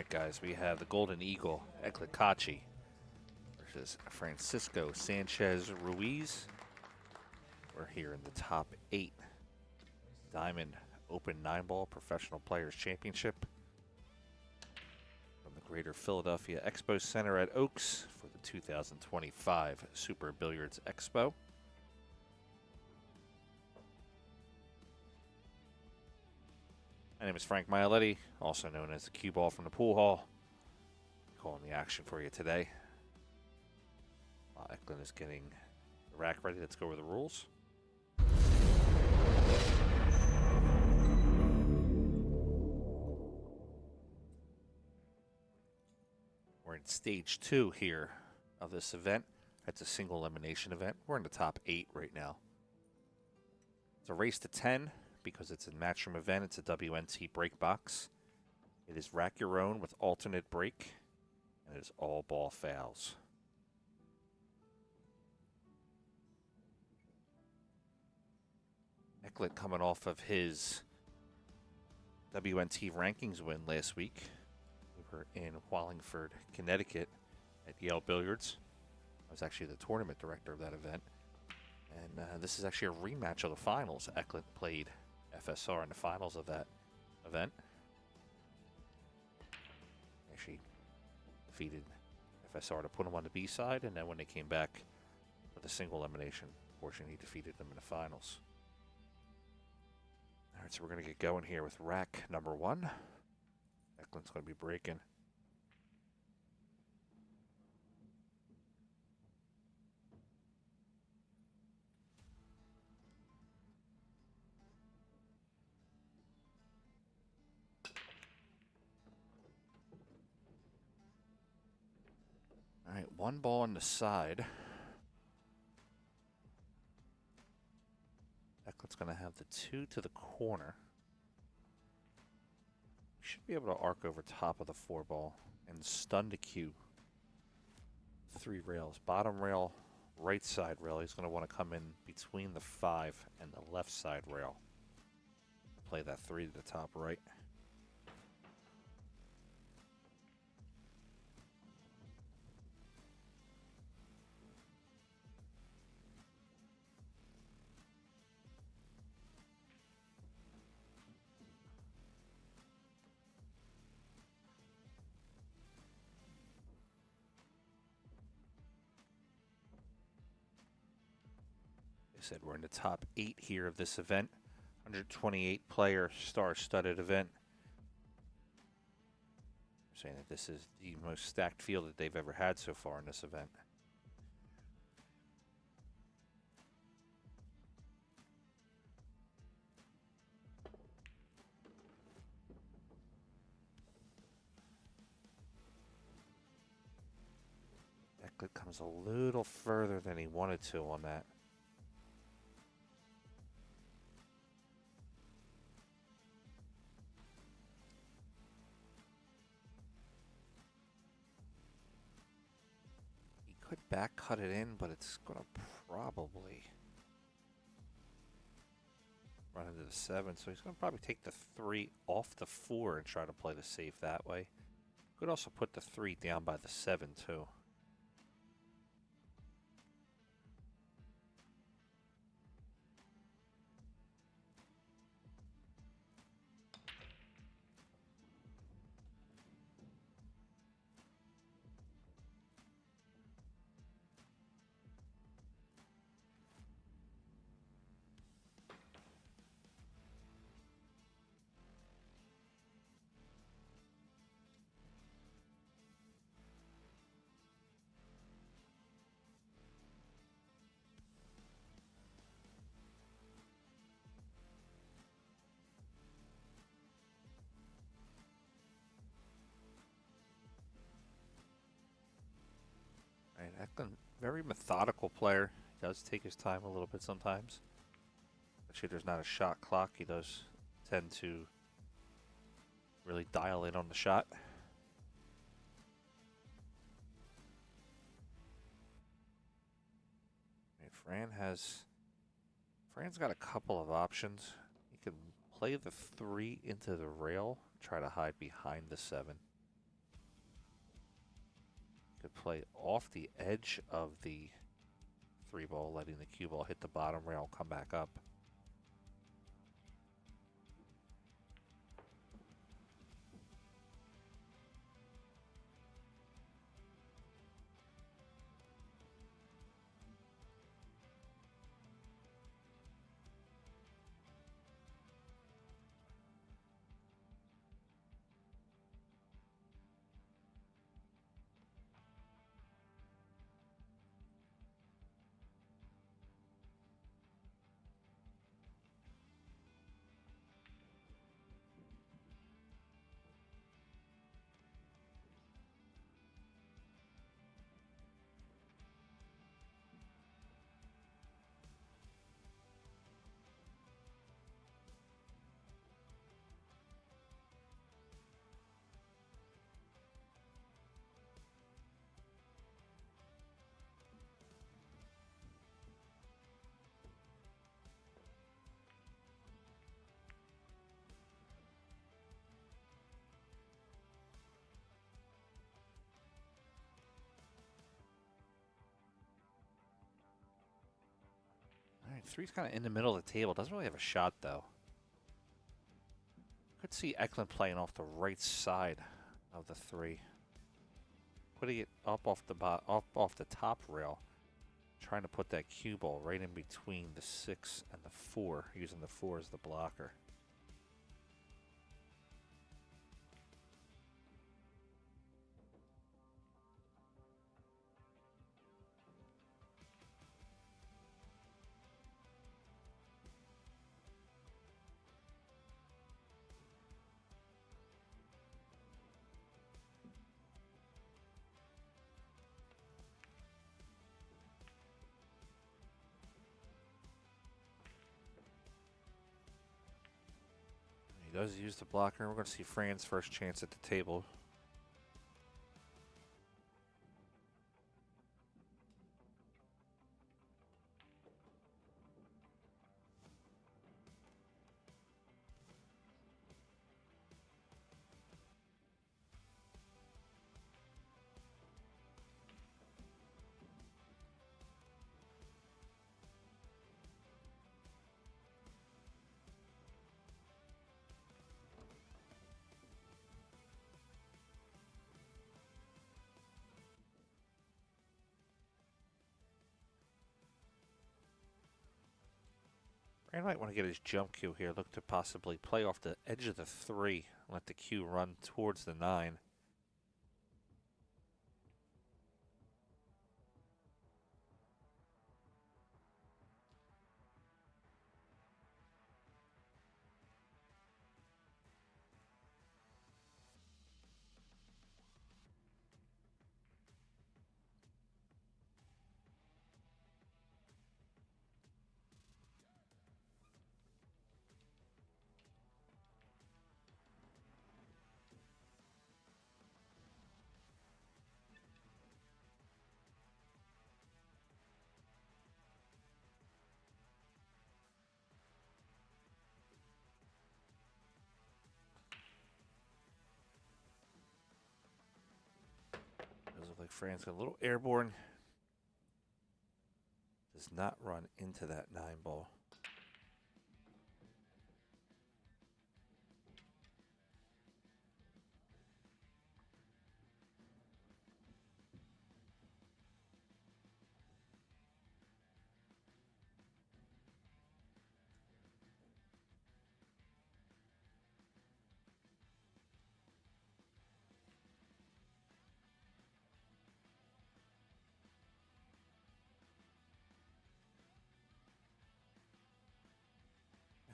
right, guys, we have the Golden Eagle, Eklent Kaci, versus Francisco Sanchez Ruiz. We're here in the top 8 Diamond Open 9-Ball Professional Players Championship from the Greater Philadelphia Expo Center at Oaks for the 2025 Super Billiards Expo. My name is Frank Mialetti, also known as the Cue Ball from the Pool Hall. Calling the action for you today. While Eklent is getting the rack ready, let's go over the rules. We're in stage 2 here of this event. It's a single elimination event. We're in the top 8 right now. It's a race to 10 because it's a matchroom event. It's a WNT break box. It is rack your own with alternate break, and it is all ball fouls. Eklent coming off of his WNT rankings win last week. We were in Wallingford, Connecticut at Yale Billiards. I was actually the tournament director of that event. And this is actually a rematch of the finals. Eklent played FSR in the finals of that event. Actually defeated FSR to put him on the B side, and then when they came back for the single elimination portion, he defeated them in the finals. All right, so we're going to get going here with rack number 1. Eklent's going to be breaking. All right, 1 ball on the side. Eklent's going to have the 2 to the corner. Should be able to arc over top of the 4 ball and stun the cue. 3 rails. Bottom rail, right side rail. He's going to want to come in between the 5 and the left side rail. Play that 3 to the top right. Said we're in the top 8 here of this event. 128 player star-studded event. Saying that this is the most stacked field that they've ever had so far in this event. Eklent comes a little further than he wanted to on that. Could back cut it in, but it's going to probably run into the 7. So he's going to probably take the 3 off the 4 and try to play the safe that way. Could also put the 3 down by the 7 too. Right, Eklent, very methodical player. He does take his time a little bit sometimes. Actually, there's not a shot clock. He does tend to really dial in on the shot. Right, Fran's got a couple of options. He can play the 3 into the rail, try to hide behind the 7. to play off the edge of the 3-ball, letting the cue ball hit the bottom rail, come back up. All right, 3's kind of in the middle of the table. Doesn't really have a shot, though. Could see Eklent playing off the right side of the 3. Putting it up off the top rail. Trying to put that cue ball right in between the 6 and the 4, using the 4 as the blocker. He does use the blocker. We're going to see Fran's first chance at the table. Fran might want to get his jump cue here. Look to possibly play off the edge of the 3. Let the cue run towards the 9. Does look like Fran's got a little airborne. Does not run into that 9 ball.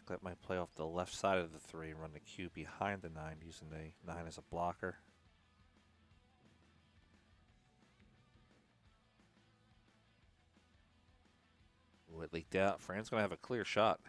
That might play off the left side of the 3 and run the cue behind the 9, using the 9 as a blocker. Ooh, it leaked out. Fran's going to have a clear shot.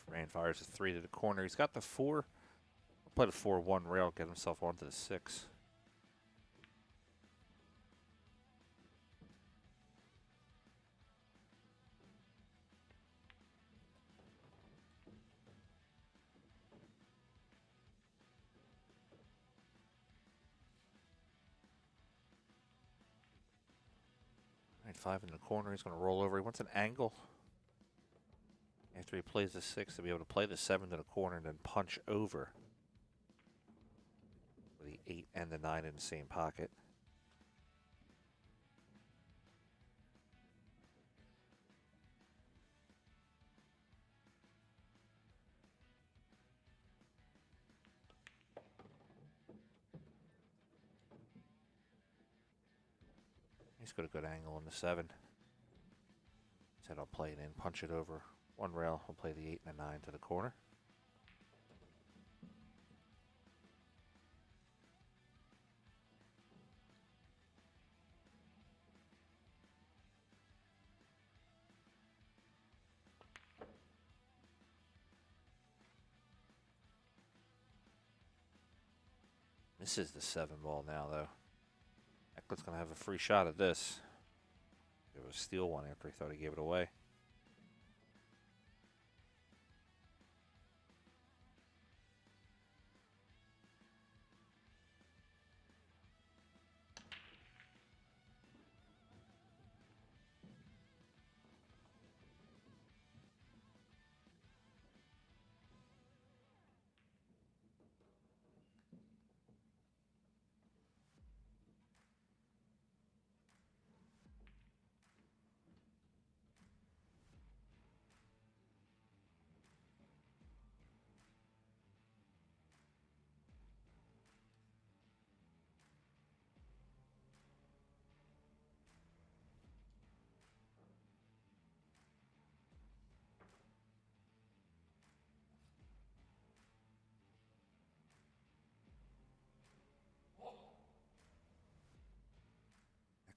Fran fires a 3 to the corner. He's got the 4. He'll play the 4-1 rail, get himself onto the 6. All right, 5 in the corner. He's going to roll over. He wants an angle. After he plays the 6, to be able to play the 7 to the corner and then punch over with the 8 and the 9 in the same pocket. He's got a good angle on the 7. Said I'll play it in, punch it over. One rail, I'll play the 8 and the 9 to the corner. This is the 7 ball now, though. Eklent's going to have a free shot at this. It was a steal one after he thought he gave it away.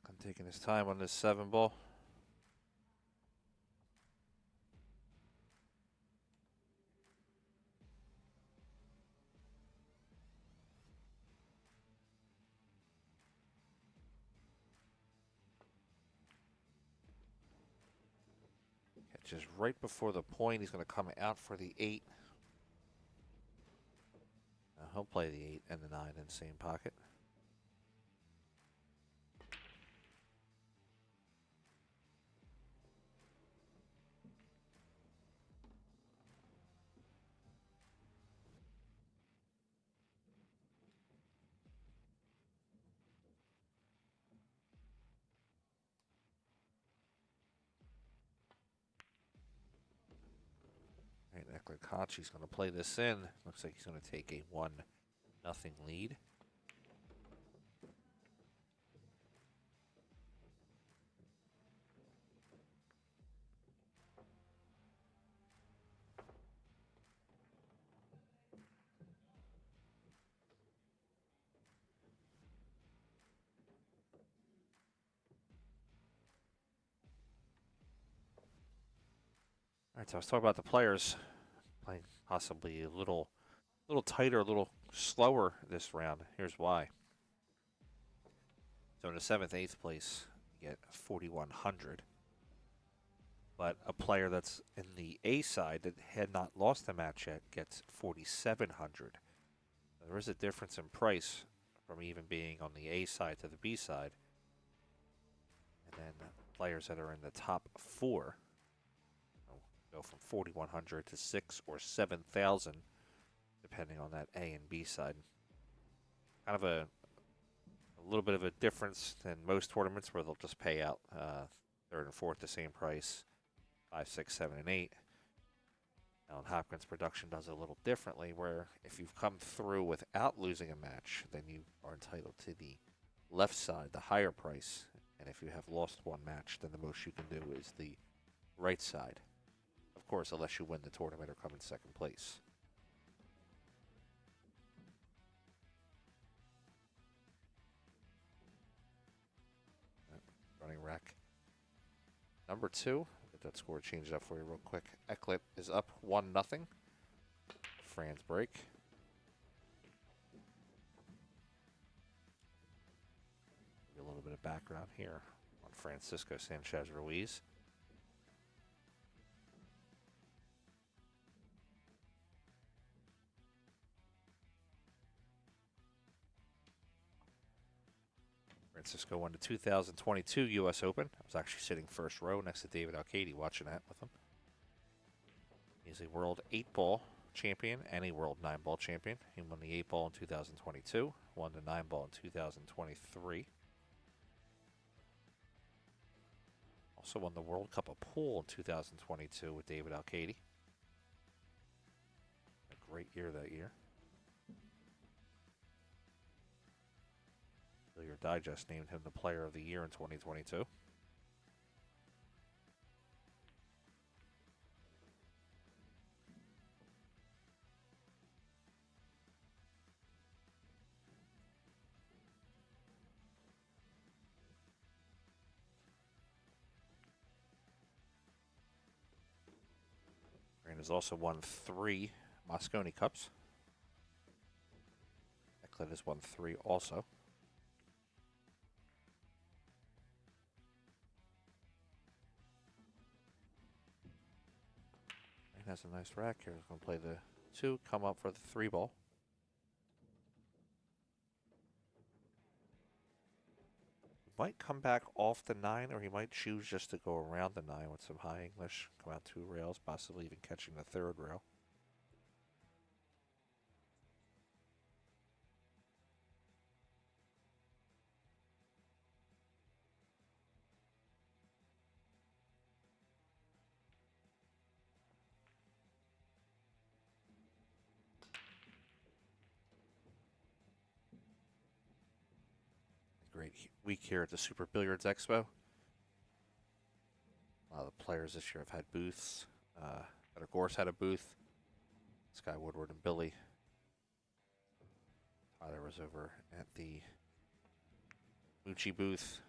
Eklent taking his time on this 7 ball. Just right before the point, he's going to come out for the 8. He'll play the 8 and the 9 in the same pocket. Right, Eklent Kaci's going to play this in. Looks like he's going to take a 1-0 lead. All right, so I was talking about the players playing possibly a little tighter, a little slower this round. Here's why. So in the 7th, 8th place, you get 4,100. But a player that's in the A side that had not lost a match yet gets 4,700. There is a difference in price from even being on the A side to the B side. And then players that are in the top 4 go from 4,100 to 6,000 or 7,000, depending on that A and B side. Kind of a little bit of a difference than most tournaments where they'll just pay out 3rd and 4th the same price, 5, 6, 7, and 8. Allen Hopkins Production does it a little differently, where if you've come through without losing a match, then you are entitled to the left side, the higher price. And if you have lost one match, then the most you can do is the right side. Of course, unless you win the tournament or come in 2nd place. Running rack number 2, the that score changed up for you real quick. Eklent is up 1-0. Fran's break. A little bit of background here on Francisco Sanchez Ruiz. Francisco won the 2022 U.S. Open. I was actually sitting first row next to David Alcady watching that with him. He's a World 8-Ball champion and a World 9-Ball champion. He won the 8-Ball in 2022, won the 9-Ball in 2023. Also won the World Cup of Pool in 2022 with David Alcady. A great year that year. Billiard Digest named him the Player of the Year in 2022. Fran has also won 3 Mosconi Cups. Eklent has won 3 also. Has a nice rack here. He's going to play the 2, come up for the 3-ball. Might come back off the 9, or he might choose just to go around the 9 with some high English. Come out 2 rails, possibly even catching the 3rd rail. Great week here at the Super Billiards Expo. A lot of the players this year have had booths. Better Gorse had a booth. Sky Woodward and Billy. Tyler was over at the Magee booth.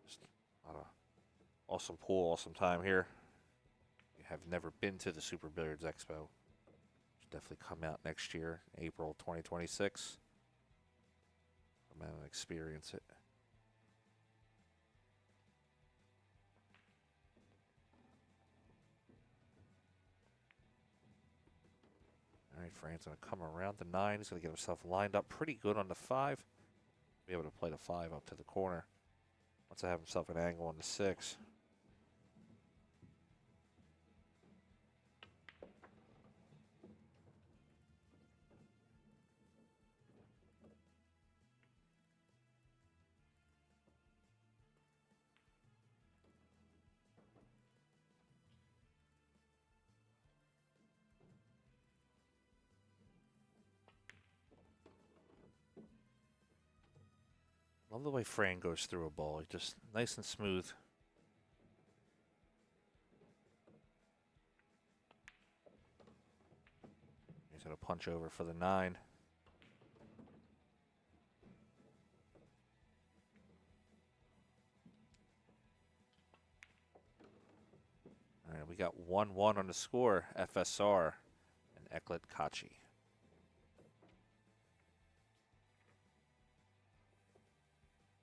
Just a lot of awesome pool, awesome time here. If you have never been to the Super Billiards Expo, should definitely come out next year, April 2026. Come out and experience it. All right, Fran's going to come around the 9. He's going to get himself lined up pretty good on the 5. Be able to play the 5 up to the corner. Wants to have himself an angle on the 6. Love the way Fran goes through a ball. He just nice and smooth. He's going to punch over for the 9. All right, we got 1-1 on the score. FSR and Eklent Kaci.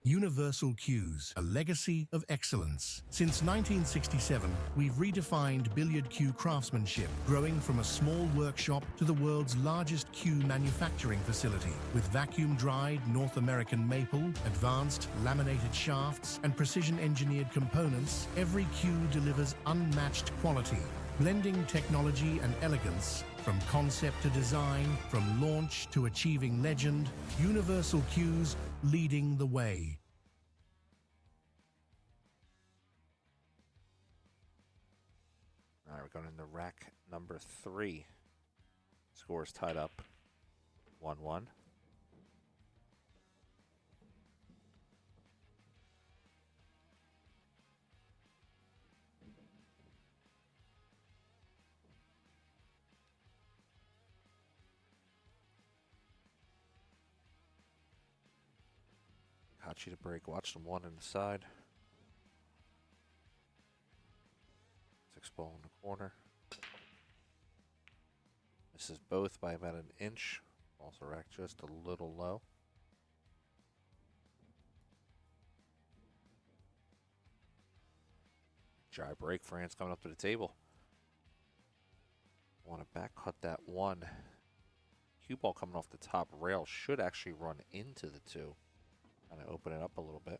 Universal Cues, a legacy of excellence. Since 1967, we've redefined billiard cue craftsmanship, growing from a small workshop to the world's largest cue manufacturing facility. With vacuum-dried North American maple, advanced laminated shafts, and precision-engineered components, every cue delivers unmatched quality. Blending technology and elegance, from concept to design, from launch to achieving legend, Universal Cues leading the way. All right, we're going into rack number 3. Score is tied up 1-1. Kaci to break, watch them 1 on the side. Next ball in the corner. Misses both by about an inch. Also racked just a little low. Dry break. France coming up to the table. Want to back cut that one. Cue ball coming off the top rail should actually run into the two. Kind of open it up a little bit.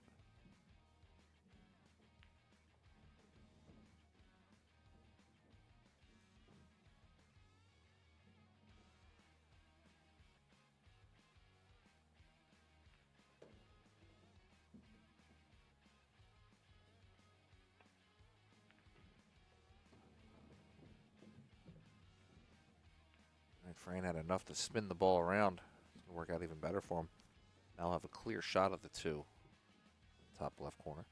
Fran had enough to spin the ball around. It's going to work out even better for him. Now I'll have a clear shot of the two. Top left corner.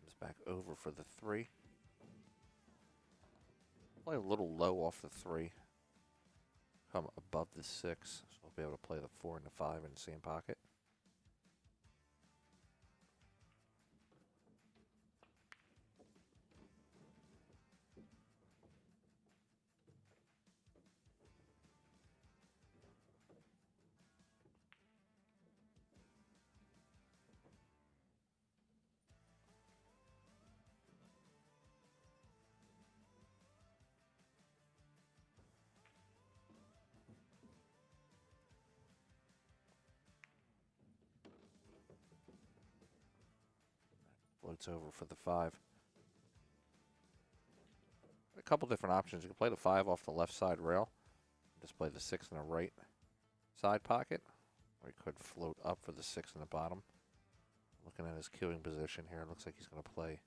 Comes back over for the three. Play a little low off the three. Come above the six. So I'll be able to play the 4 and the 5 in the same pocket. Floats over for the 5. A couple different options. You can play the 5 off the left side rail. Just play the 6 in the right side pocket. Or he could float up for the 6 in the bottom. Looking at his cueing position here, it looks like he's going to play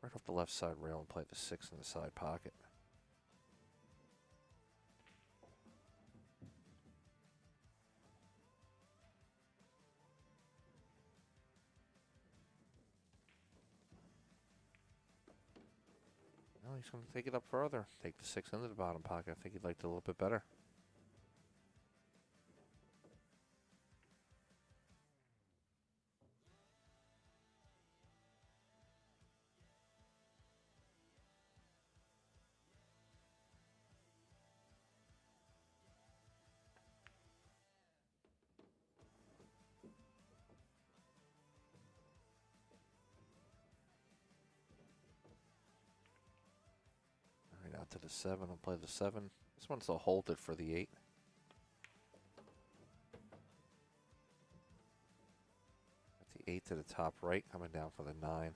right off the left side rail and play the 6 in the side pocket. No, he's going to take it up further. Take the 6 into the bottom pocket. I think he'd like it a little bit better. Out to the 7, I'll play the 7. This one's a hold it for the 8. That's the 8 to the top right, coming down for the 9.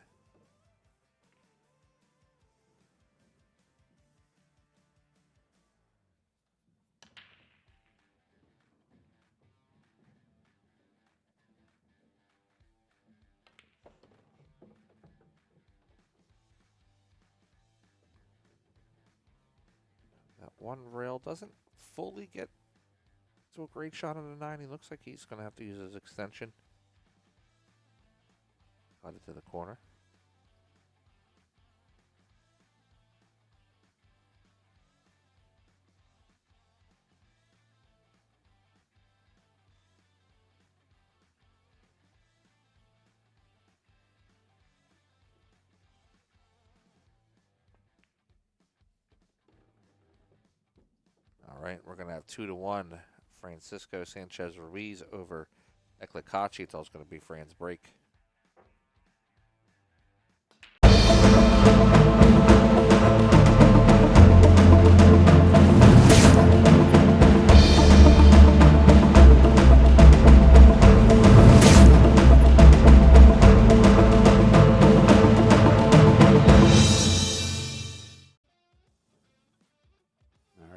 That one rail doesn't fully get to a great shot on the 9. He looks like he's going to have to use his extension. Got it to the corner. All right, we're going to have 2-1. Francisco Sanchez Ruiz over Eklent Kaci. It's also going to be Fran's break.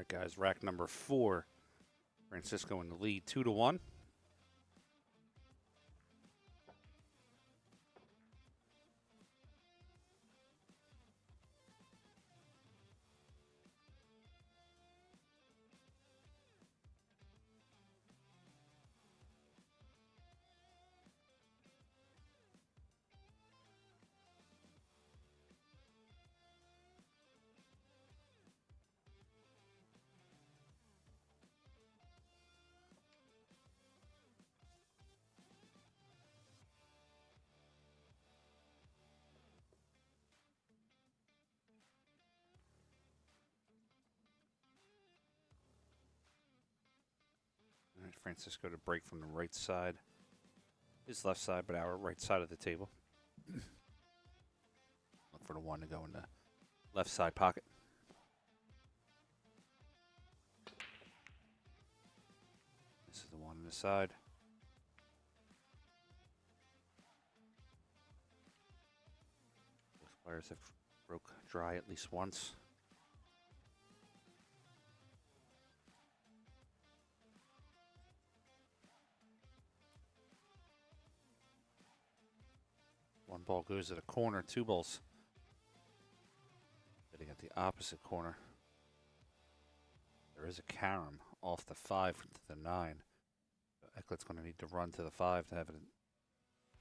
Guys, rack number 4. Francisco in the lead, 2-1. Right, Francisco to break from the right side. His left side, but our right side of the table. Look for the one to go in the left side pocket. This is the one on the side. Both players have broke dry at least once. One ball goes to the corner, two balls hitting at the opposite corner. There is a carom off the 5 to the 9. So Eklent's going to need to run to the 5 to have an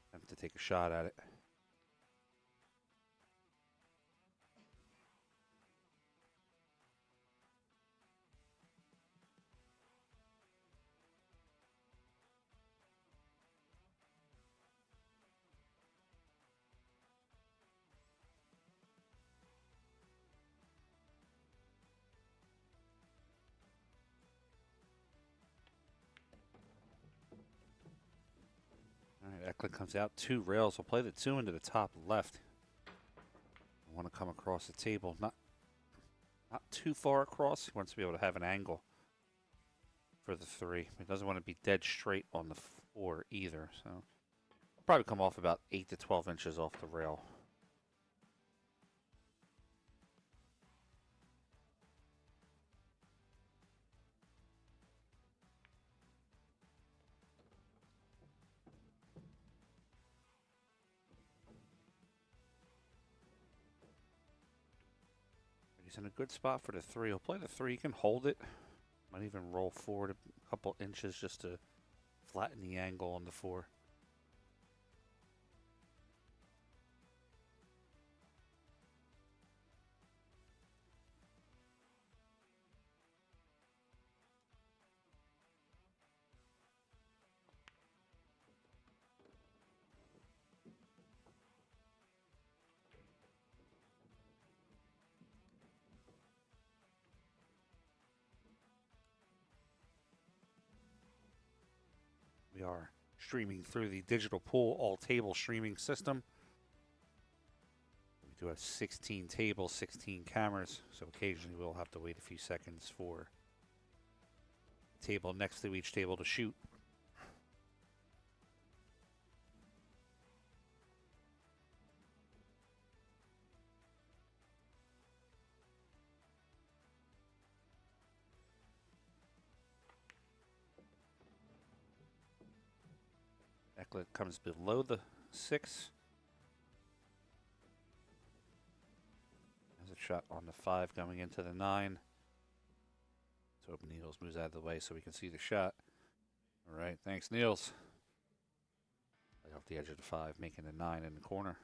attempt to take a shot at it. All right, Eklent comes out, 2 rails. We'll play the 2 into the top left. I want to come across the table, not too far across. He wants to be able to have an angle for the 3. He doesn't want to be dead straight on the 4 either. So I'll probably come off about 8 to 12 inches off the rail. He's in a good spot for the 3. He'll play the 3. He can hold it. Might even roll forward a couple inches just to flatten the angle on the 4. We are streaming through the digital pool all table streaming system. We do have 16 tables, 16 cameras, so occasionally we'll have to wait a few seconds for the table next to each table to shoot. Eklent comes below the 6. Has a shot on the 5 going into the 9. Let's hope Niels moves out of the way so we can see the shot. All right, thanks, Niels. Play off the edge of the 5, making the 9 in the corner.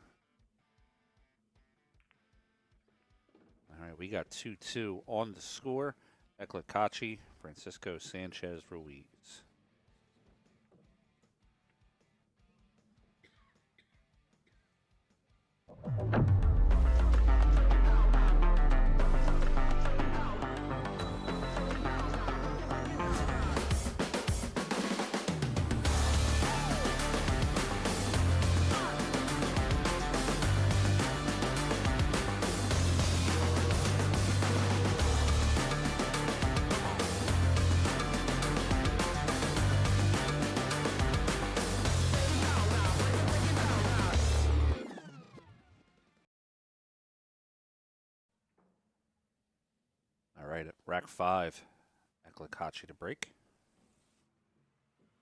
All right, we got 2-2 on the score. Eklent Kaci, Francisco Sanchez Ruiz. Rack 5, Eklent Kaci to break.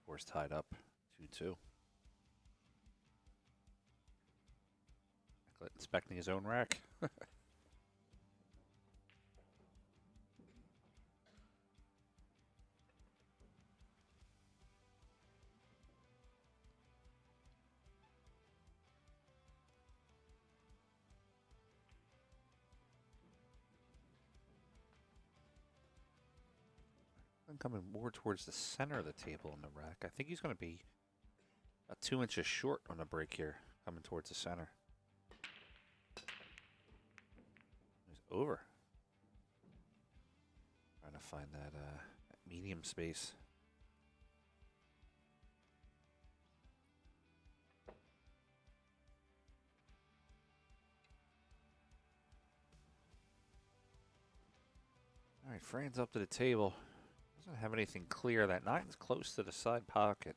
Score's tied up 2-2. Eklent inspecting his own rack. Coming more towards the center of the table in the rack. I think he's going to be about 2 inches short on the break here, coming towards the center. He's over. Trying to find that medium space. Alright, Fran's up to the table. Doesn't have anything clear. That 9's close to the side pocket.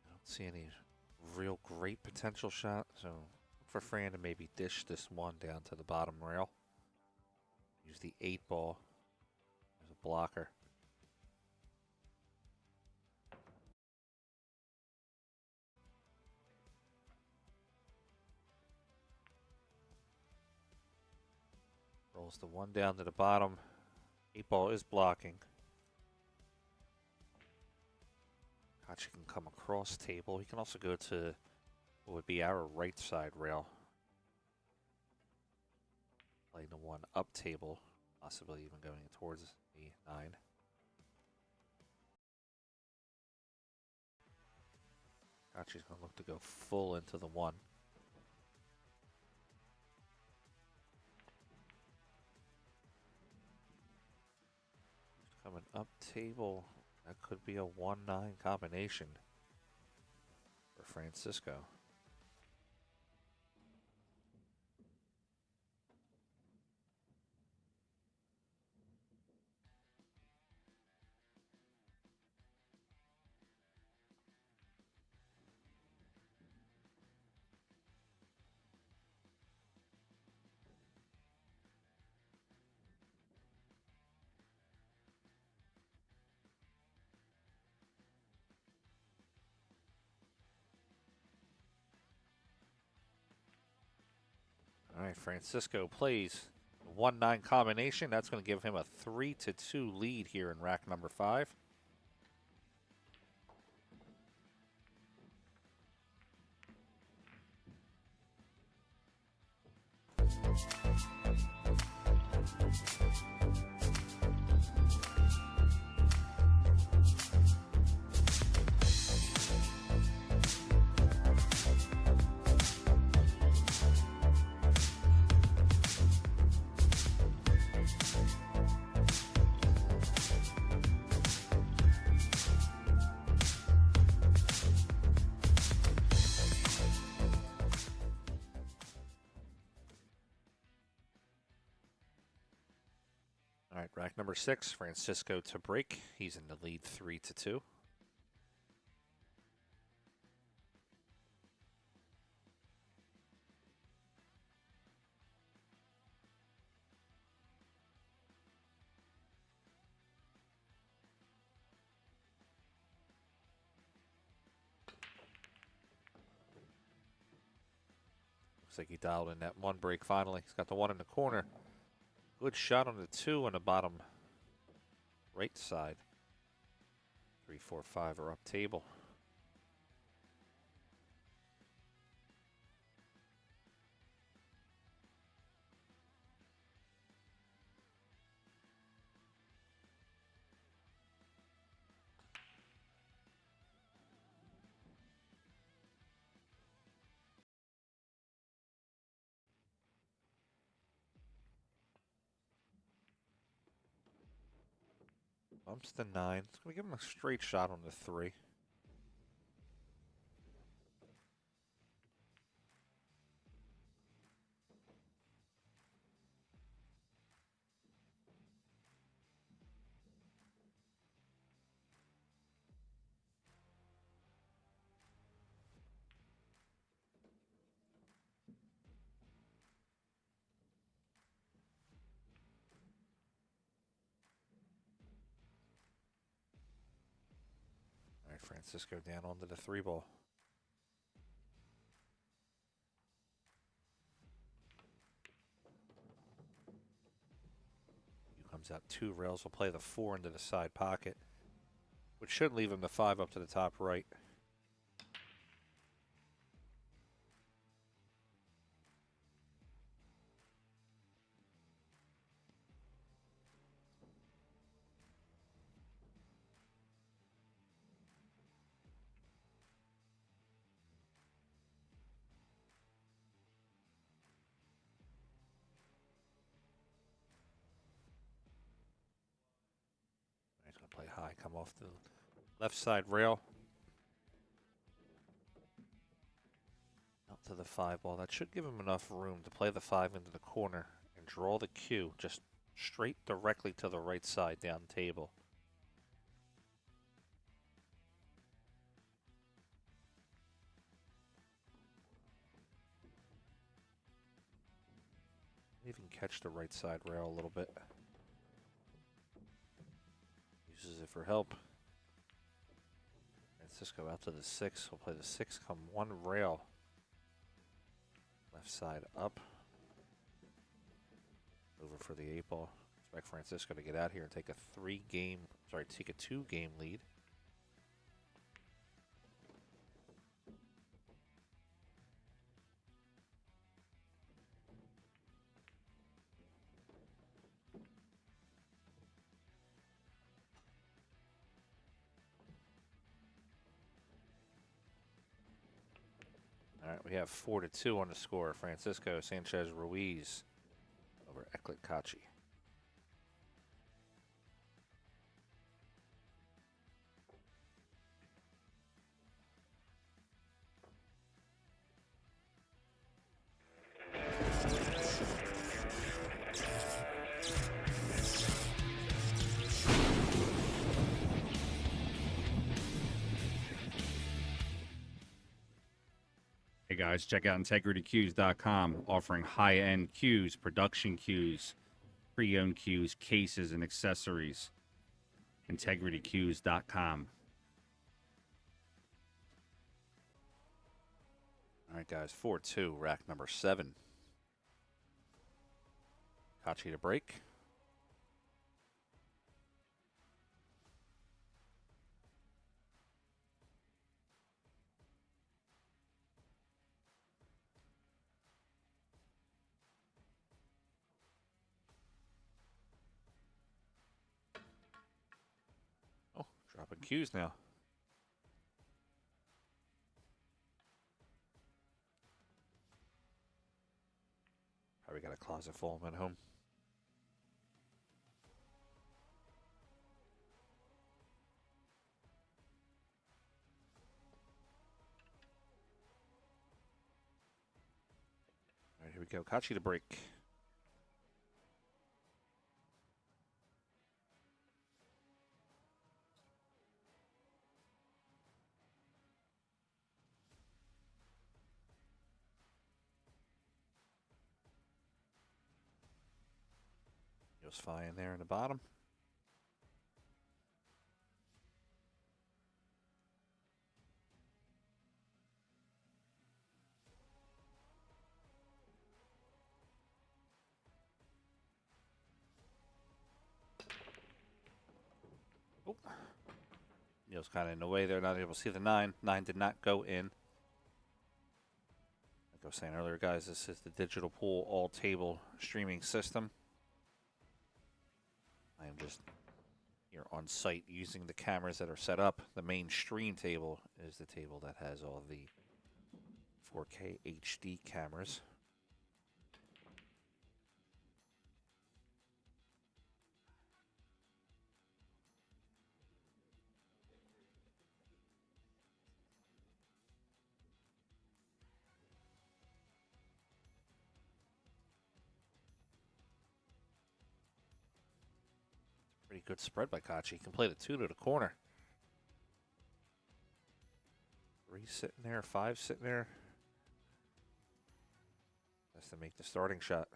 I don't see any real great potential shot, so look for Fran to maybe dish this one down to the bottom rail. Use the 8 ball as a blocker. Rolls the 1 down to the bottom. 8 ball is blocking. Kaci can come across table. He can also go to what would be our right side rail. Playing the 1 up table, possibly even going towards the 9. Kaci's going to look to go full into the 1. Coming up table, that could be a 1-9 combination for Francisco. All right, Francisco plays a 1-9 combination. That's going to give him a 3-2 lead here in rack number 5. All right, rack number 6, Francisco to break. He's in the lead 3-2. Looks like he dialed in that 1 break finally. He's got the 1 in the corner. Good shot on the 2 on the bottom right side. 3, 4, 5 are up table. Bumps the 9. It's going to give him a straight shot on the 3. All right, Francisco down onto the 3 ball. He comes out 2 rails. Will play the 4 into the side pocket, which should leave him the 5 up to the top right. He's going to play come off the left side rail. Out to the 5 ball. That should give him enough room to play the 5 into the corner and draw the cue just straight directly to the right side down the table. Even catch the right side rail a little bit. Uses it for help. Francisco out to the 6. We'll play the 6 come 1 rail. Left side up. Over for the 8 ball. Expect Francisco to get out here and take a 2-game lead. All right, we have 4-2 on the score. Francisco Sanchez Ruiz over Eklent Kaci. Hey guys, check out integritycues.com, offering high-end cues, production cues, pre-owned cues, cases, and accessories. integritycues.com. All right, guys, 4-2, rack number 7. Kaci to break. Oh, dropping cues now. Probably got a closet full of them at home. All right, here we go. Kaci to break. Goes fine there in the bottom. Oh. Neil's kind of in the way there, not able to see the 9. 9 did not go in. Like I was saying earlier, guys, this is the Digital Pool all-table streaming system. I am just here on site using the cameras that are set up. The main stream table is the table that has all the 4K HD cameras. Pretty good spread by Kaci. He can play the 2 to the corner. 3 sitting there, 5 sitting there. Has to make the starting shot.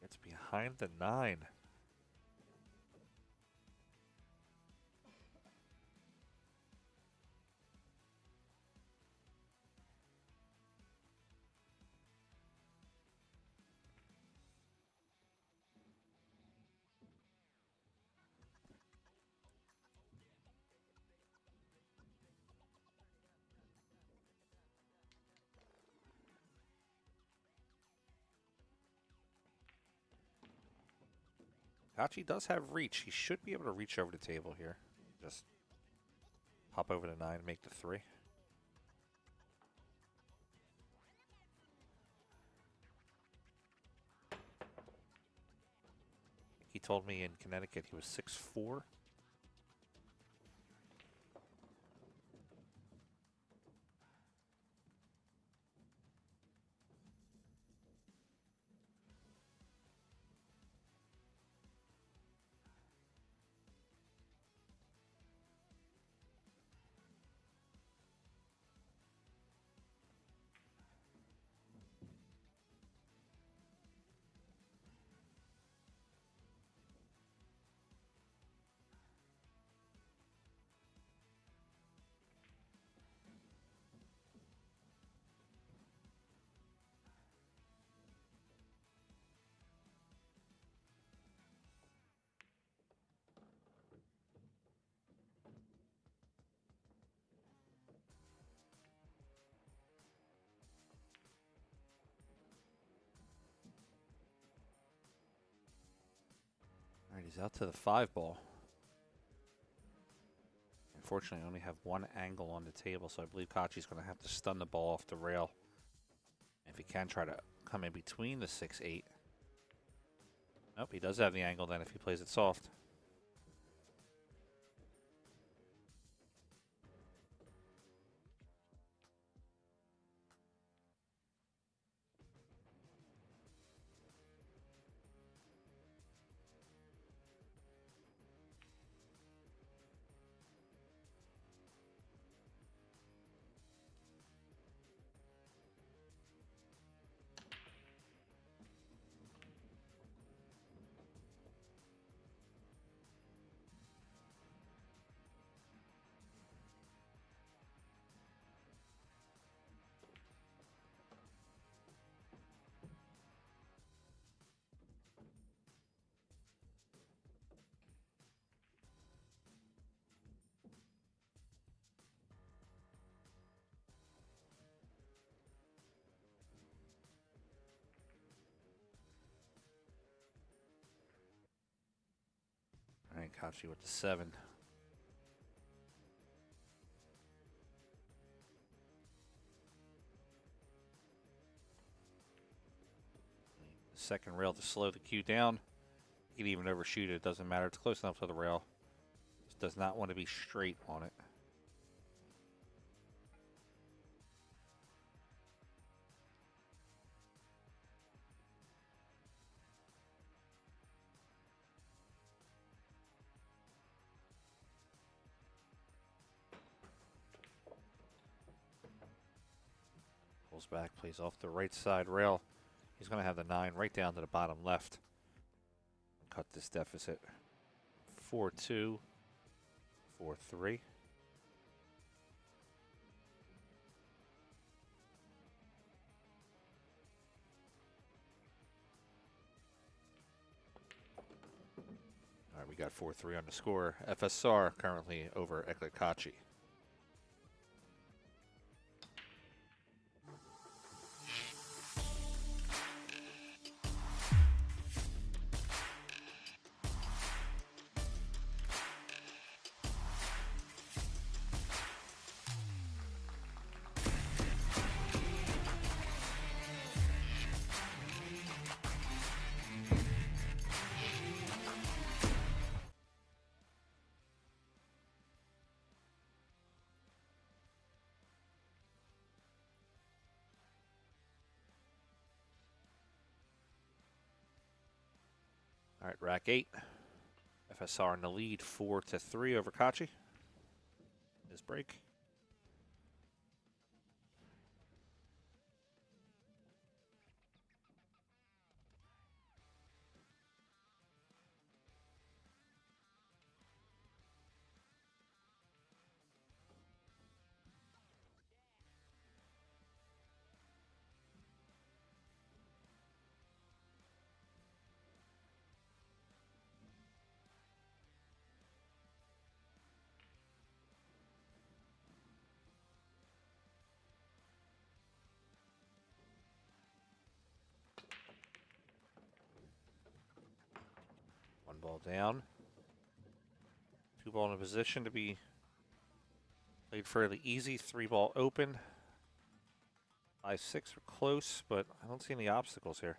It's behind the 9. Kaci does have reach. He should be able to reach over the table here. Just hop over the 9 and make the 3. He told me in Connecticut he was 6'4". All right, he's out to the 5 ball. Unfortunately, I only have one angle on the table, so I believe Kaci's going to have to stun the ball off the rail. If he can try to come in between the 6-8. Nope, he does have the angle then if he plays it soft. All right, Kaci with the 7. Second rail to slow the cue down. You can even overshoot it. It doesn't matter. It's close enough to the rail. Just does not want to be straight on it. Pulls back, plays off the right side rail. He's going to have the 9 right down to the bottom left. Cut this deficit. 4-2, 4-3. All right, we got 4-3 on the score. FSR currently over Eklent Kaci. All right, rack 8. FSR in the lead, 4-3 over Kaci. His break. ball down. 2 ball in a position to be played fairly easy. 3 ball open. 5-6 are close, but I don't see any obstacles here.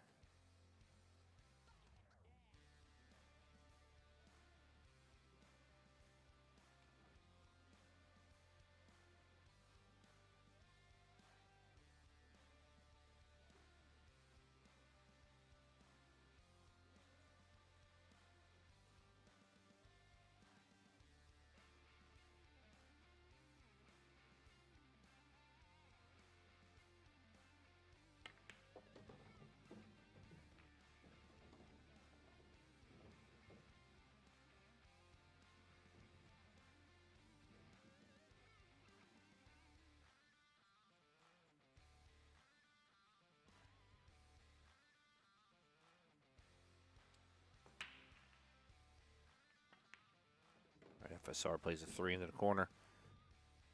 FSR plays a 3 into the corner.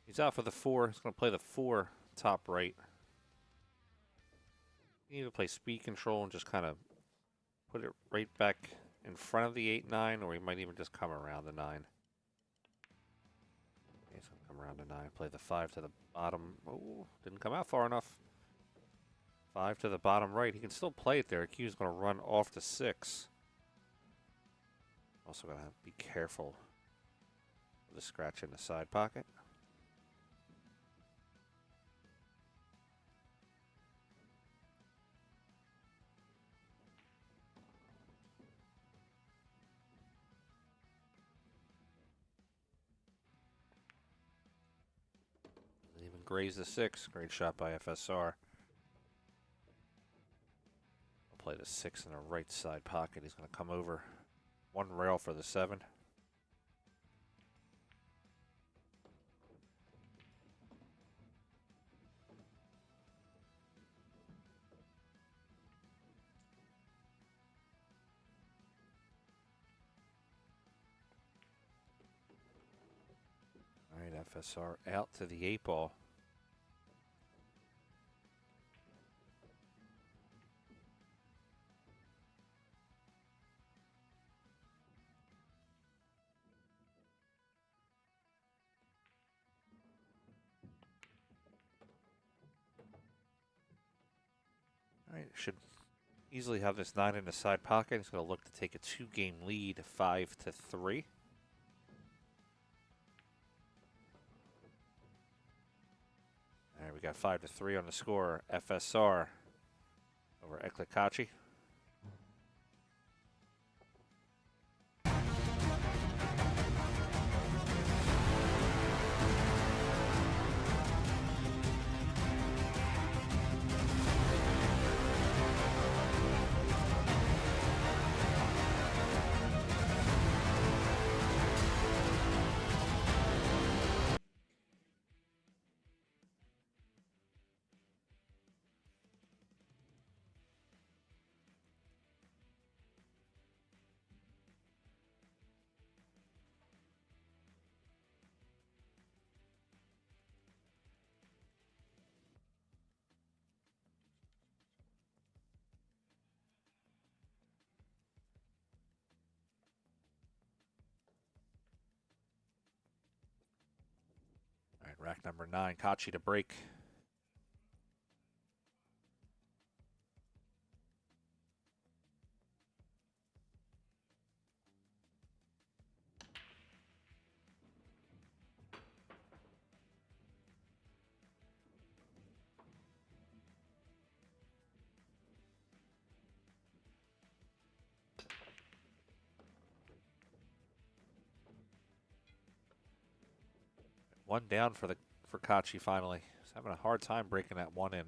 He's out for the 4. He's going to play the 4 top right. You need to play speed control and just kind of put it right back in front of the 8-9, or he might even just come around the 9. He's going to come around the 9. Play the 5 to the bottom. Oh, didn't come out far enough. 5 to the bottom right. He can still play it there. Q's going to run off to 6. Also going to be careful with the scratch in the side pocket. Even graze the 6. Great shot by FSR. I'll play the 6 in the right side pocket. He's going to come over 1 rail for the 7. All right, FSR out to the 8 ball. All right, should easily have this 9 in the side pocket. He's going to look to take a 2-game lead, 5-3. All right, we got 5-3 on the score. FSR over Eklent Kaci. All right, rack number 9, Kaci to break. One down for Kaci finally. He's having a hard time breaking that 1 in.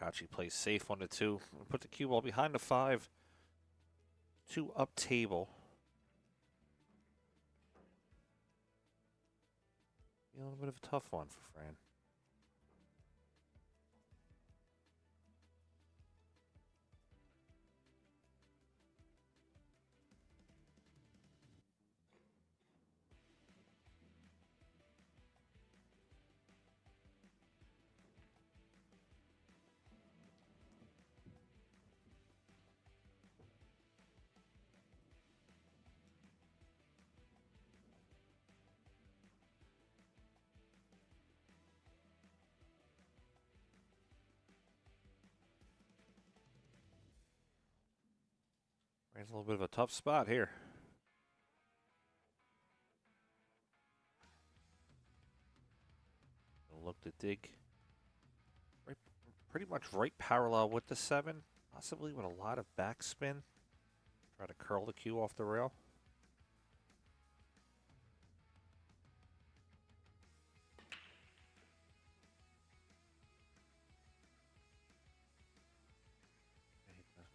Kaci plays safe on the 2. Put the cue ball behind the 5. 2 up table. A little bit of a tough one for Fran. Fran's a little bit of a tough spot here. Look to dig. Right, pretty much right parallel with the 7, possibly with a lot of backspin. Try to curl the cue off the rail.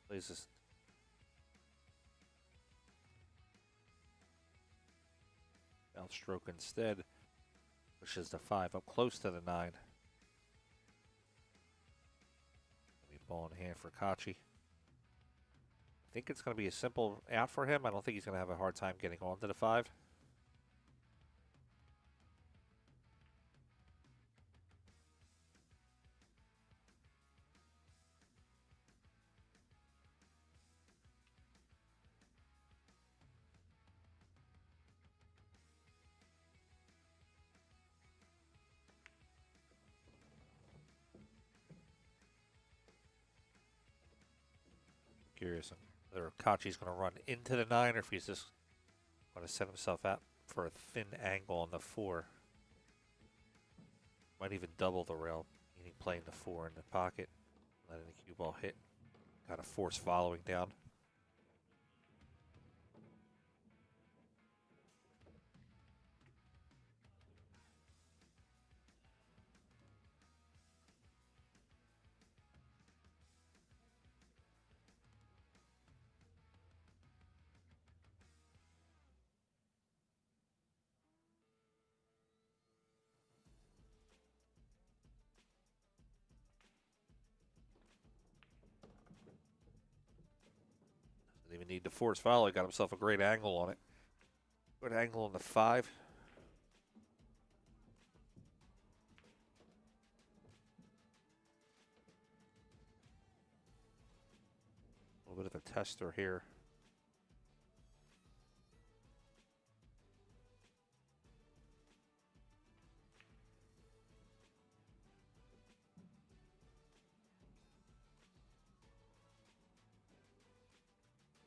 Plays this. Outstroke instead. Pushes the 5 up close to the 9. Ball in hand for Kaci. I think it's going to be a simple out for him. I don't think he's going to have a hard time getting onto the 5. Curious whether Kaci's going to run into the 9 or if he's just going to set himself out for a thin angle on the 4. Might even double the rail, meaning playing the 4 in the pocket, letting the cue ball hit. Got a force following down. Didn't even need to force follow. He got himself a great angle on it. Good angle on the 5. A little bit of a tester here.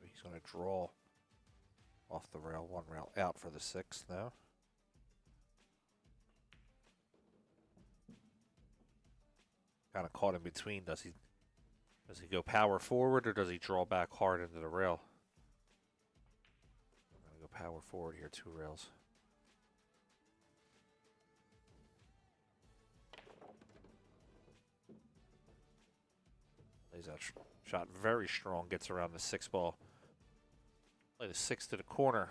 He's going to draw off the rail, 1 rail out for the 6th now. Kind of caught in between. Does he go power forward or does he draw back hard into the rail? I'm going to go power forward here, 2 rails. Plays that shot very strong, gets around the 6 ball. Play the 6 to the corner.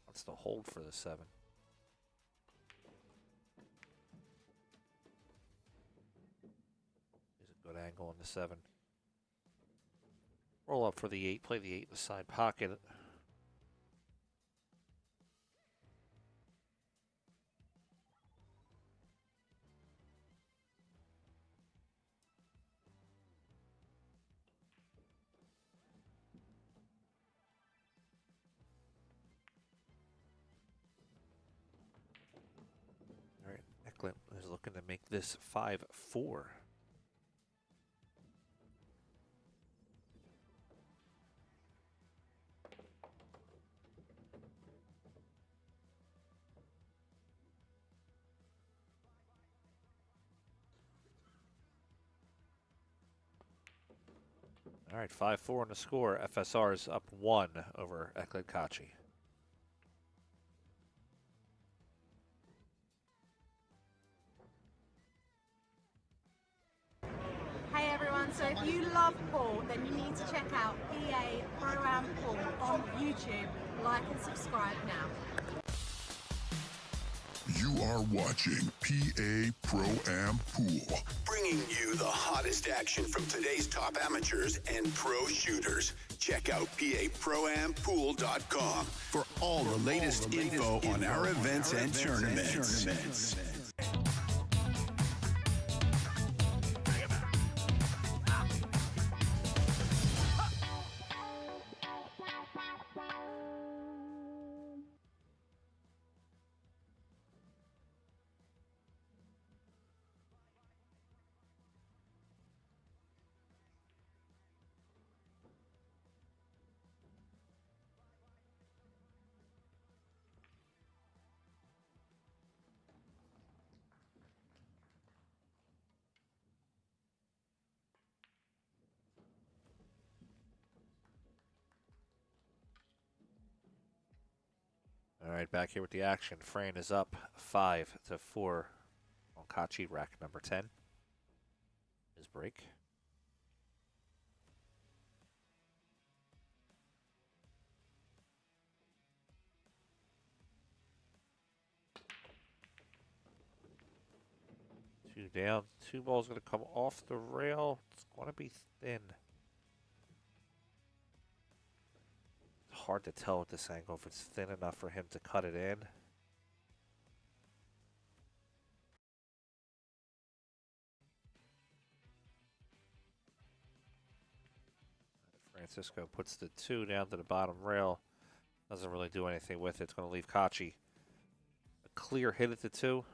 Wants to hold for the 7. Here's a good angle on the 7. Roll up for the 8. Play the 8 in the side pocket. Eklent is looking to make this 5-4. All right, 5-4 on the score. FSR is up 1 over Eklent Kaci. you love pool, then you need to check out PA Pro-Am Pool on YouTube. Like and subscribe now. You are watching PA Pro-Am Pool. Bringing you the hottest action from today's top amateurs and pro shooters. Check out paproampool.com for all the latest info on our events and tournaments. All right, back here with the action. Fran is up 5-4 on Kaci, rack number 10. His break. Two down. Two balls going to come off the rail. It's going to be thin. Hard to tell at this angle if it's thin enough for him to cut it in. Francisco puts the 2 down to the bottom rail. Doesn't really do anything with it. It's going to leave Kaci a clear hit at the 2.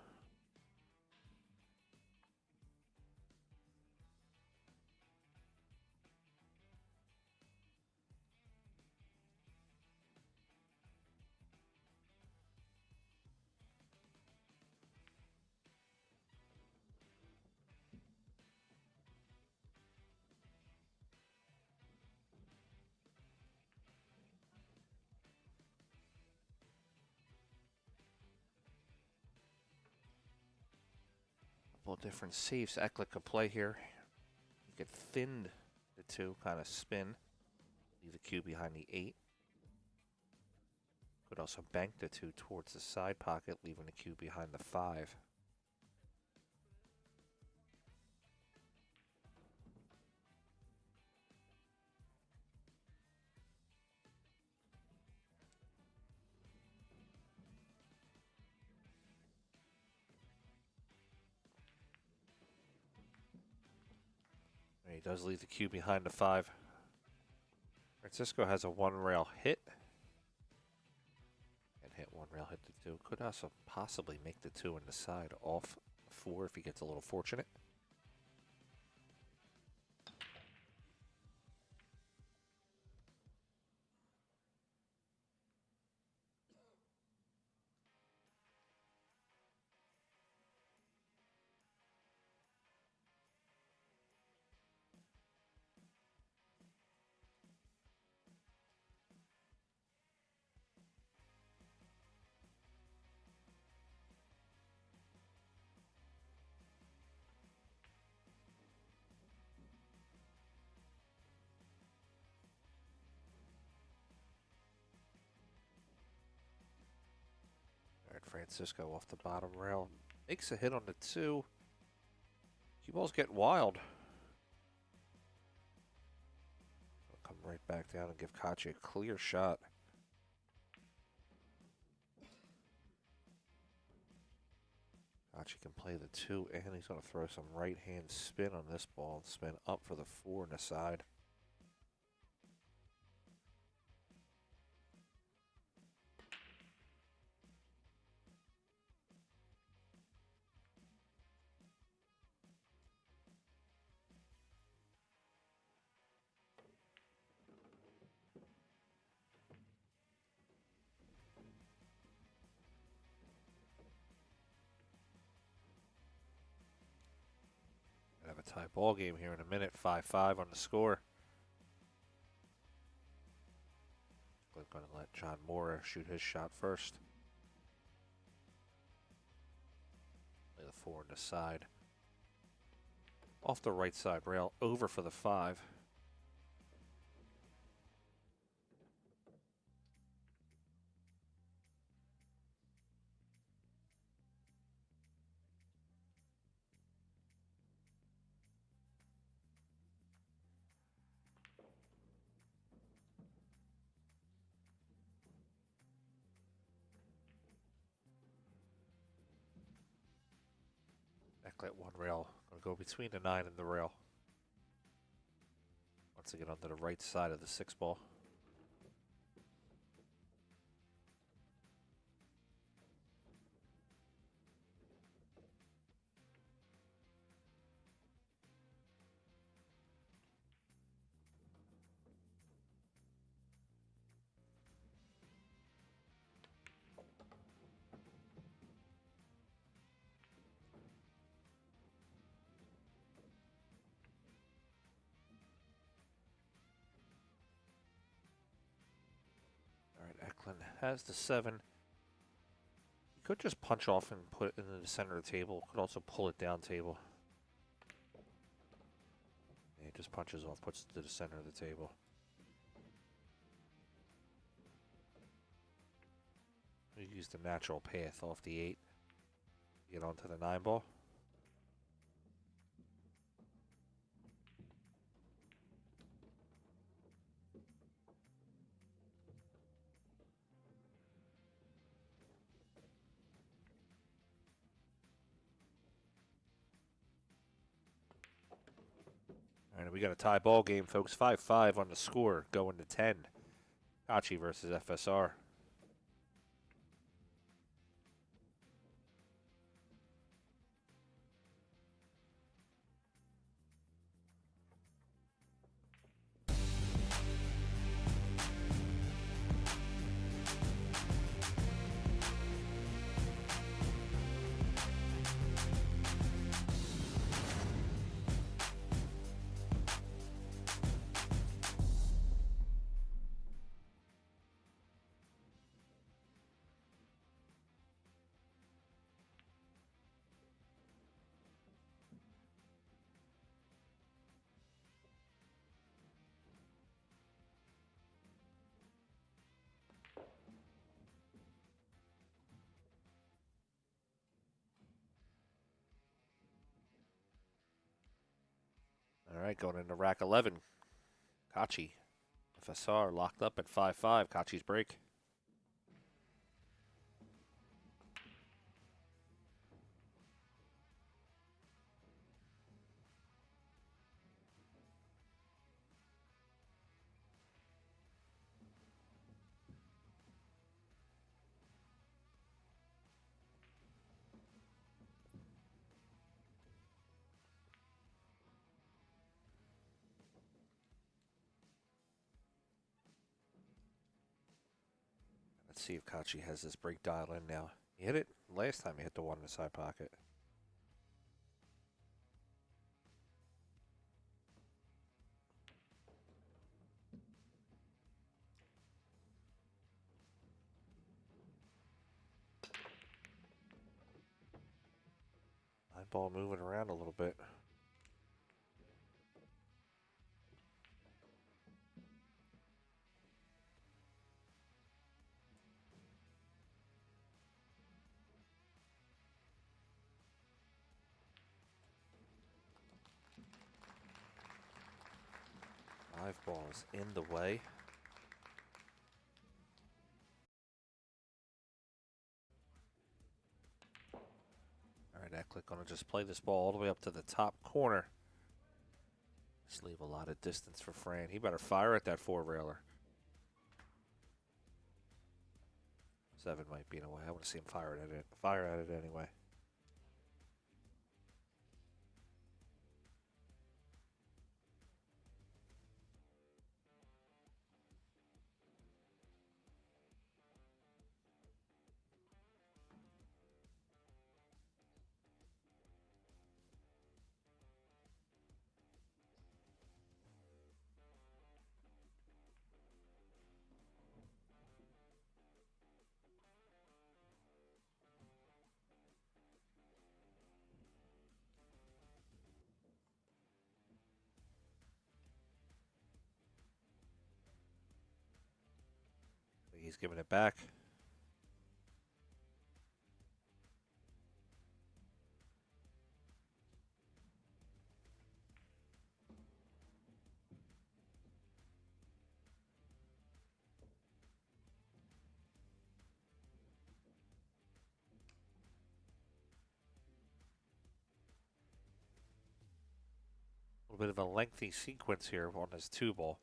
Couple different saves Eklent could play here. You could thin the 2, kind of spin. Leave the cue behind the 8. Could also bank the 2 towards the side pocket, leaving the cue behind the 5. He does leave the cue behind the 5. Francisco has a 1 rail hit. And hit 1 rail, hit the 2. Could also possibly make the 2 in the side off 4 if he gets a little fortunate. Francisco off the bottom rail. Makes a hit on the 2. Cue ball's getting wild. I'll come right back down and give Kaci a clear shot. Kaci can play the 2, and he's going to throw some right-hand spin on this ball and spin up for the 4 on the side. Have a tie ball game here in a minute. 5-5 on the score. We're going to let John Mora shoot his shot first. Play the 4 on the side. Off the right side rail, over for the 5. Eklent 1 rail. Gonna go between the 9 and the rail. Once again, onto the right side of the 6 ball. All right, Eklent has the 7. You could just punch off and put it into the center of the table. Could also pull it down table. Yeah, he just punches off, puts it to the center of the table. You use the natural path off the 8. Get onto the 9 ball. All right, we got a tie ball game, folks. 5-5 on the score, going to 10. Kaci versus FSR. All right, going into rack 11. Kaci. FSR locked up at 5-5. Kaci's break. Let's see if Kaci has this break dial in now. He hit it last time he hit the 1 in the side pocket. Nine ball moving around a little bit. Five ball is in the way. All right, Eklent gonna just play this ball all the way up to the top corner. Just leave a lot of distance for Fran. He better fire at that 4-railer. 7 might be in the way. I want to see him fire at it anyway. He's giving it back. A little bit of a lengthy sequence here on this 2-ball.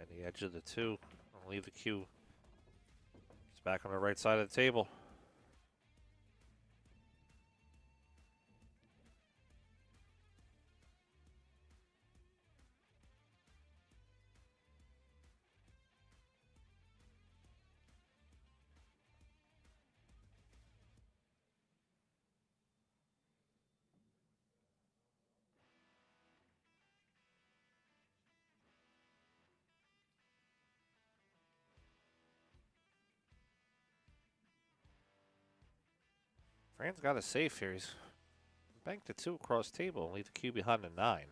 And the edge of the 2. I'll leave the cue. It's back on the right side of the table. Fran's got a safe here. He's banked the 2 across the table and leave the cue behind the 9.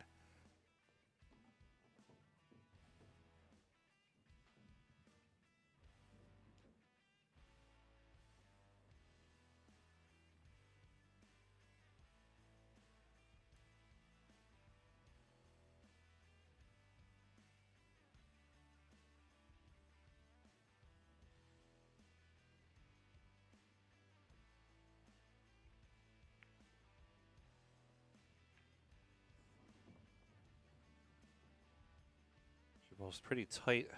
Ball's pretty tight.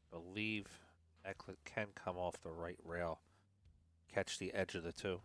Believe Eklent can come off the right rail, catch the edge of the 2.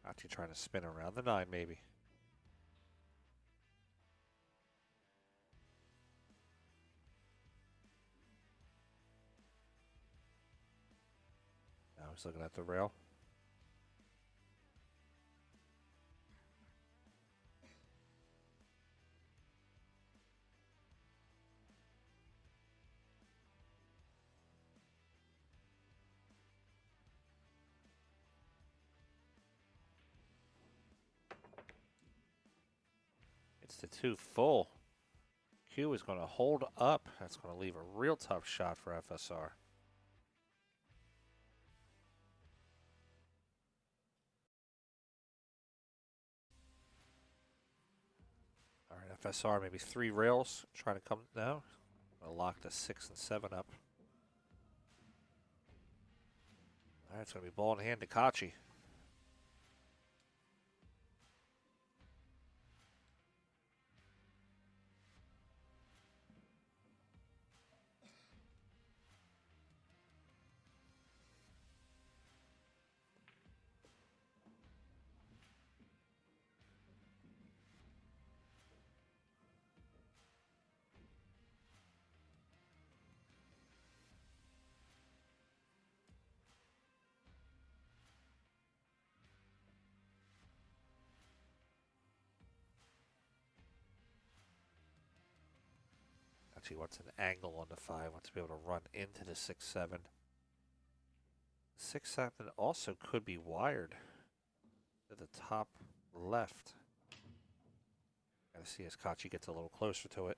Actually trying to spin around the 9 maybe. Now he's looking at the rail. It's the 2 full. Q is going to hold up. That's going to leave a real tough shot for FSR. All right, FSR maybe 3 rails. Trying to come now. Going to lock the 6 and 7 up. All right, it's going to be ball in hand to Kaci. He wants an angle on the 5, wants to be able to run into the 6-7. 6-7 also could be wired to the top left. Gotta see as Kaci gets a little closer to it.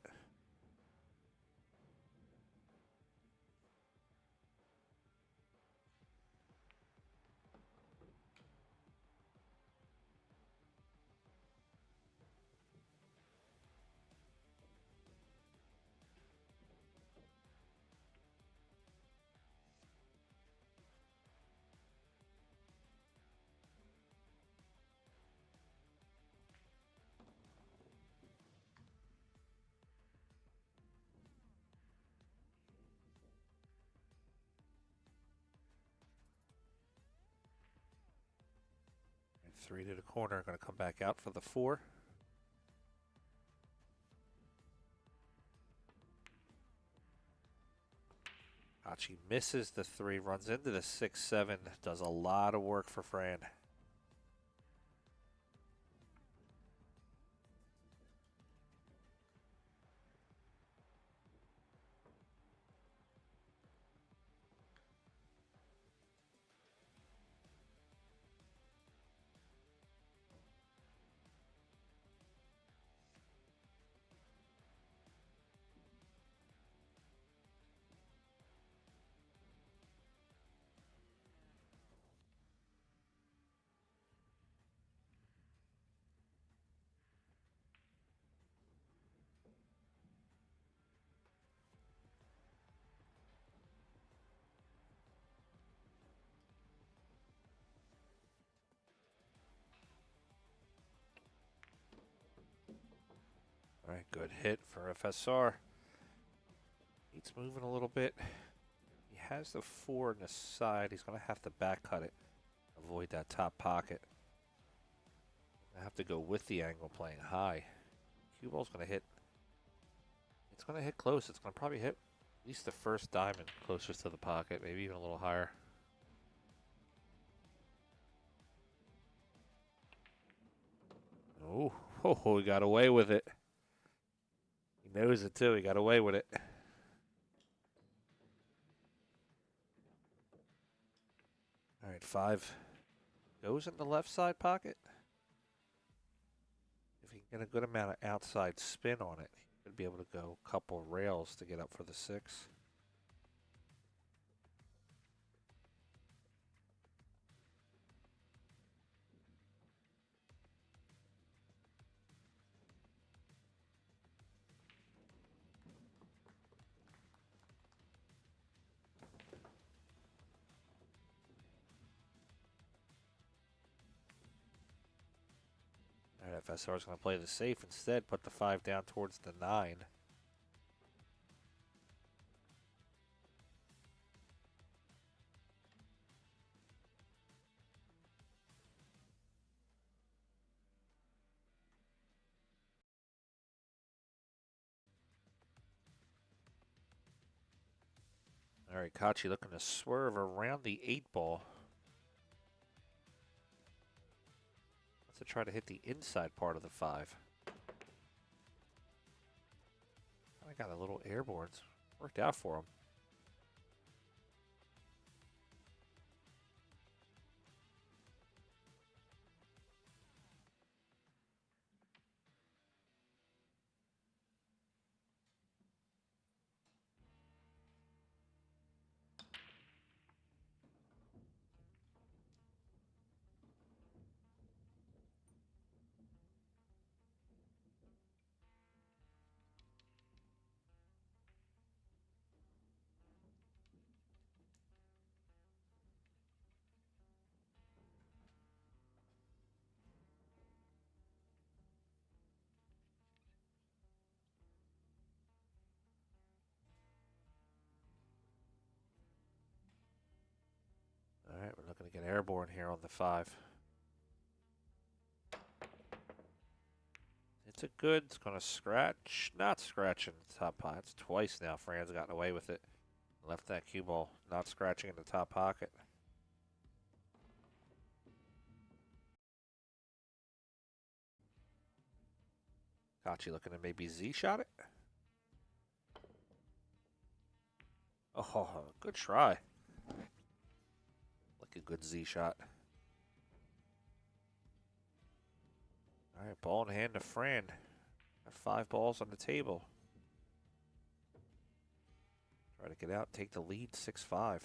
3 to the corner, going to come back out for the 4. Kaci misses the 3, runs into the 6-7, does a lot of work for Fran. All right, good hit for FSR. He's moving a little bit. He has the 4 on the side. He's going to have to back cut it. Avoid that top pocket. I have to go with the angle playing high. Cue ball's going to hit. It's going to hit close. It's going to probably hit at least the first diamond closest to the pocket, maybe even a little higher. Oh, he got away with it. He knows it too. He got away with it. All right, 5 goes in the left side pocket. If he can get a good amount of outside spin on it, he could be able to go a couple rails to get up for the 6. All right, FSR is going to play the safe instead, put the 5 down towards the 9. All right, Kaci looking to swerve around the 8 ball. Let's try to hit the inside part of the 5. I got a little airborne. Worked out for him. All right, we're looking to get airborne here on the 5. It's a good, it's going to scratch, not scratching the top pocket. It's twice now Fran's gotten away with it. Left that cue ball, not scratching in the top pocket. Kaci looking to maybe Z-shot it. Oh, good try. Like a good Z-shot. All right, ball in hand to Fran. Got 5 balls on the table. Try to get out, take the lead, 6-5.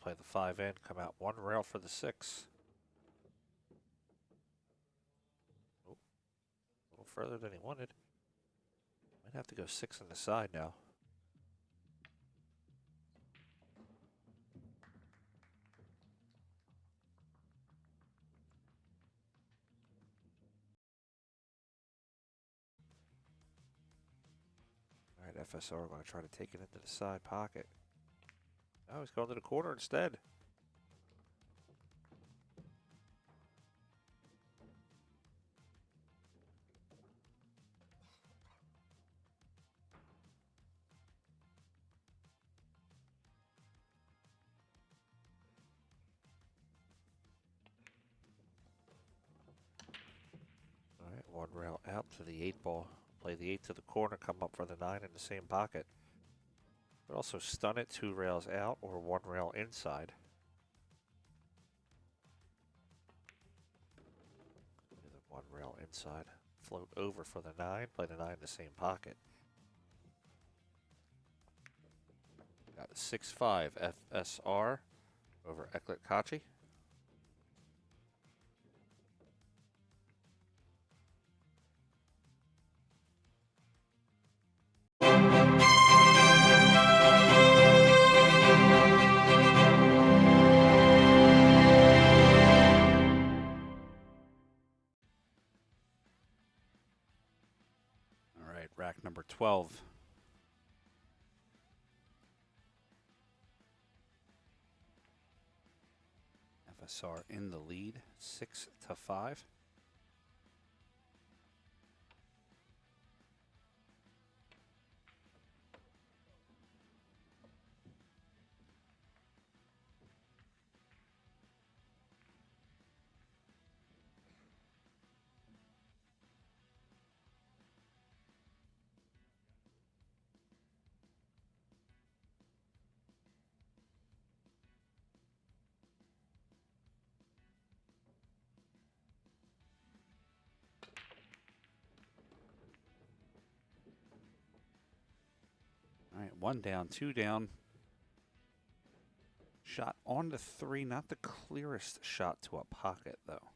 play the 5 in, come out 1 rail for the 6. Oh, a little further than he wanted. Might have to go 6 on the side now. All right, FSR going to try to take it into the side pocket. Oh, he's going to the corner instead. All right, 1 rail out to the 8 ball. Play the 8 to the corner, come up for the 9 in the same pocket. But also stun it 2 rails out or 1 rail inside. Do the 1 rail inside. Float over for the 9, play the 9 in the same pocket. Got a 6-5 FSR over Eklent Kaci. All right, rack number 12. FSR in the lead, 6-5. All right, 1 down, 2 down. Shot on the 3, not the clearest shot to a pocket, though.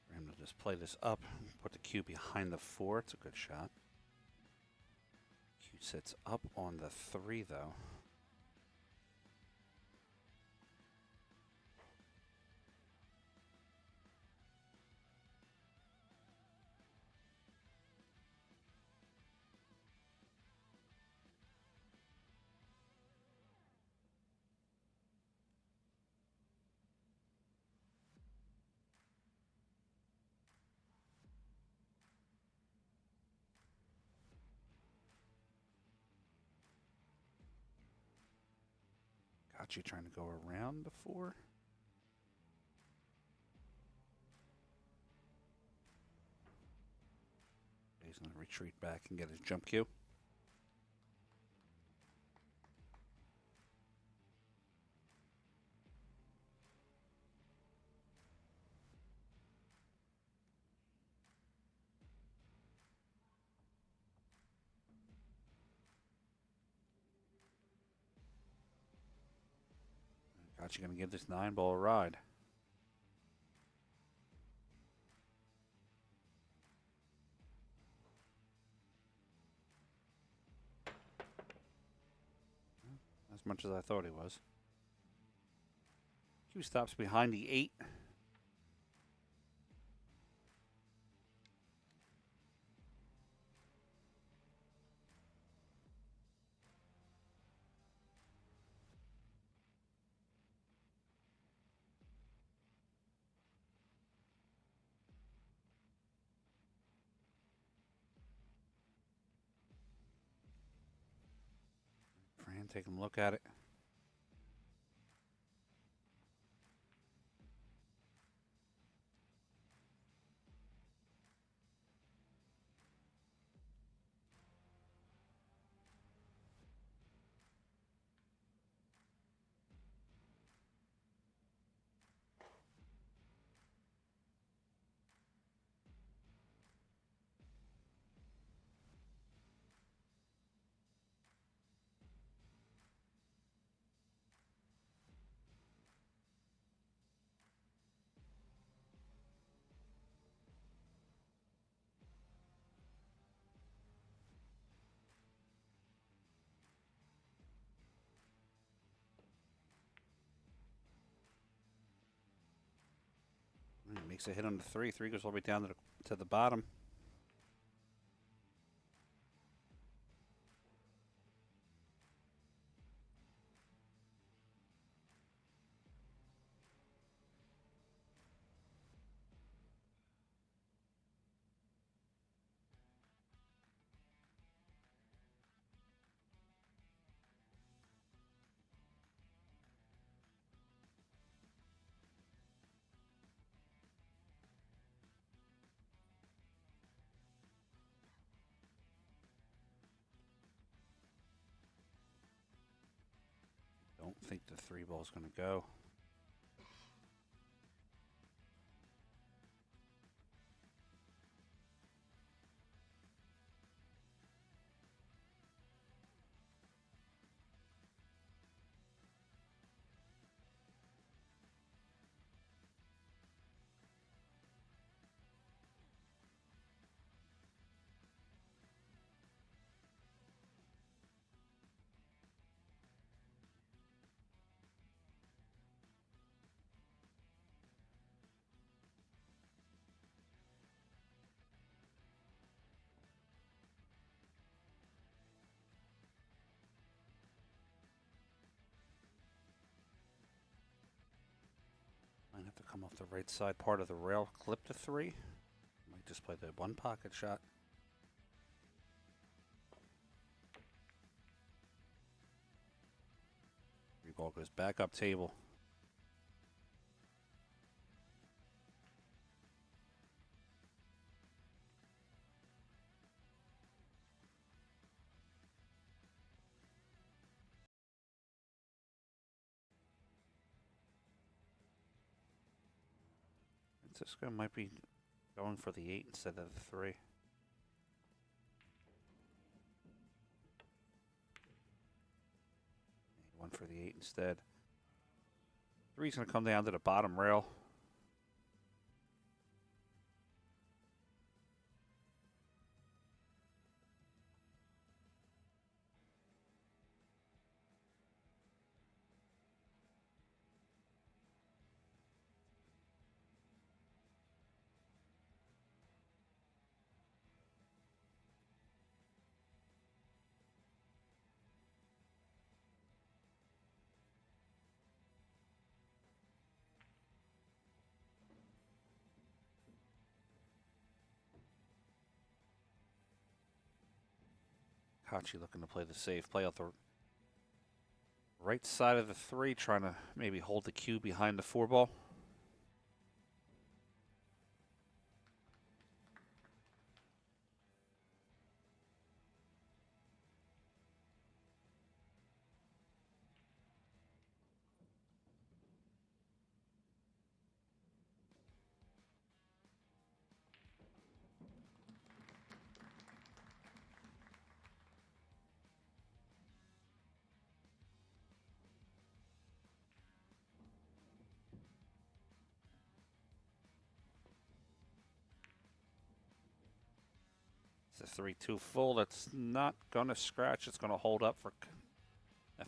For him to just play this up, put the cue behind the 4. It's a good shot. Cue sits up on the 3, though. Kaci trying to go around the 4. He's going to retreat back and get his jump cue. Kaci going to give this 9-ball a ride. As much as I thought he was. Cue stops behind the 8. Fran, take a look at it. Takes a hit on the three. Three goes all the way down to the bottom. Don't think the three ball's going to go. Might have to come off the right side part of the rail, clip the three. Might just play the one pocket shot. Three ball goes back up table. Francisco might be going for the 8 instead of the 3. He went for the 8 instead. 3's going to come down to the bottom rail. Kaci looking to play the safe. Play out the right side of the 3, trying to maybe hold the cue behind the 4 ball. It's a 3-2 full. That's not going to scratch. It's going to hold up for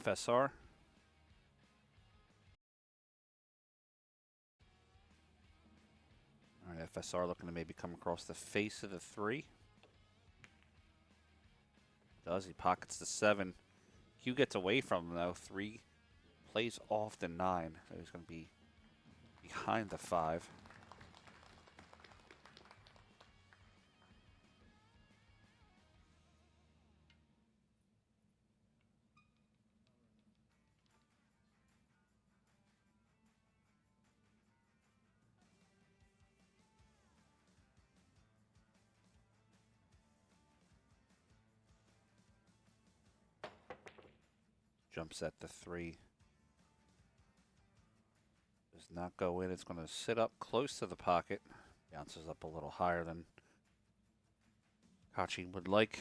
FSR. All right, FSR looking to maybe come across the face of the 3. Does. He pockets the 7. Q gets away from him, though. 3 plays off the 9. So he's going to be behind the 5. Jumps at the 3. Does not go in. It's going to sit up close to the pocket. Bounces up a little higher than Kaci would like.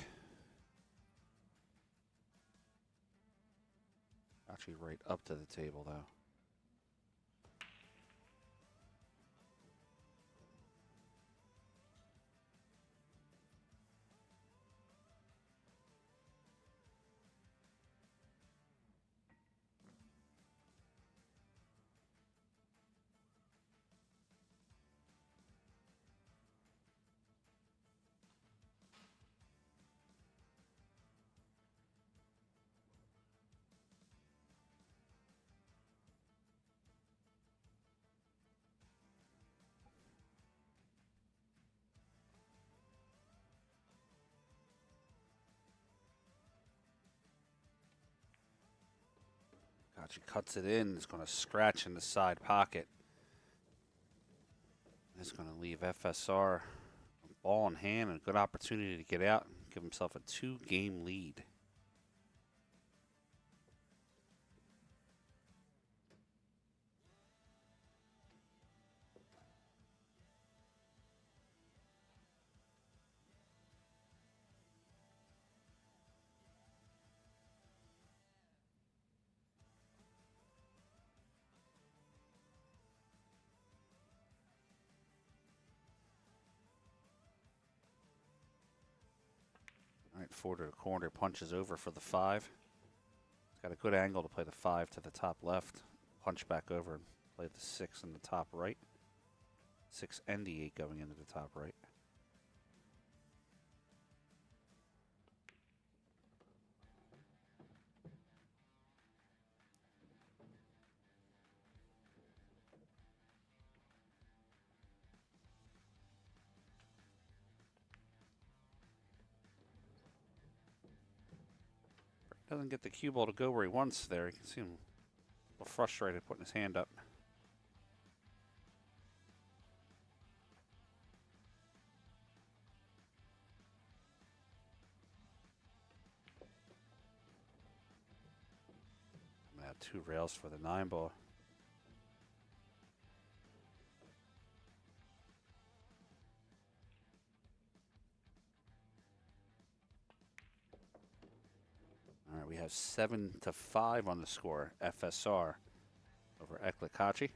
Kaci right up to the table, though. Kaci cuts it in. It's going to scratch in the side pocket. It's going to leave FSR a ball in hand and a good opportunity to get out and give himself a 2-game lead. All right, 4 to the corner, punches over for the 5. He's got a good angle to play the 5 to the top left. Punch back over and play the 6 in the top right. 6 and the 8 going into the top right. Doesn't get the cue ball to go where he wants there. You can see him a little frustrated putting his hand up. I'm going to have 2 rails for the 9-ball. All right, we have 7-5 on the score. FSR over Eklent Kaci.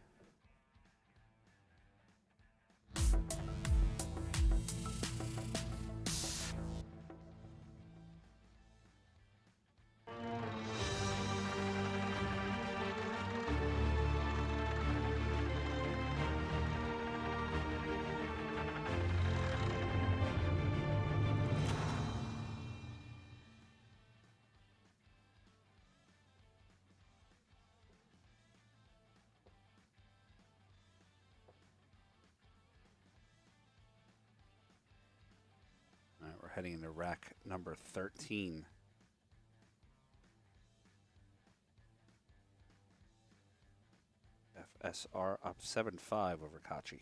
All right, we're heading into rack number 13. FSR up 7-5 over Kaci.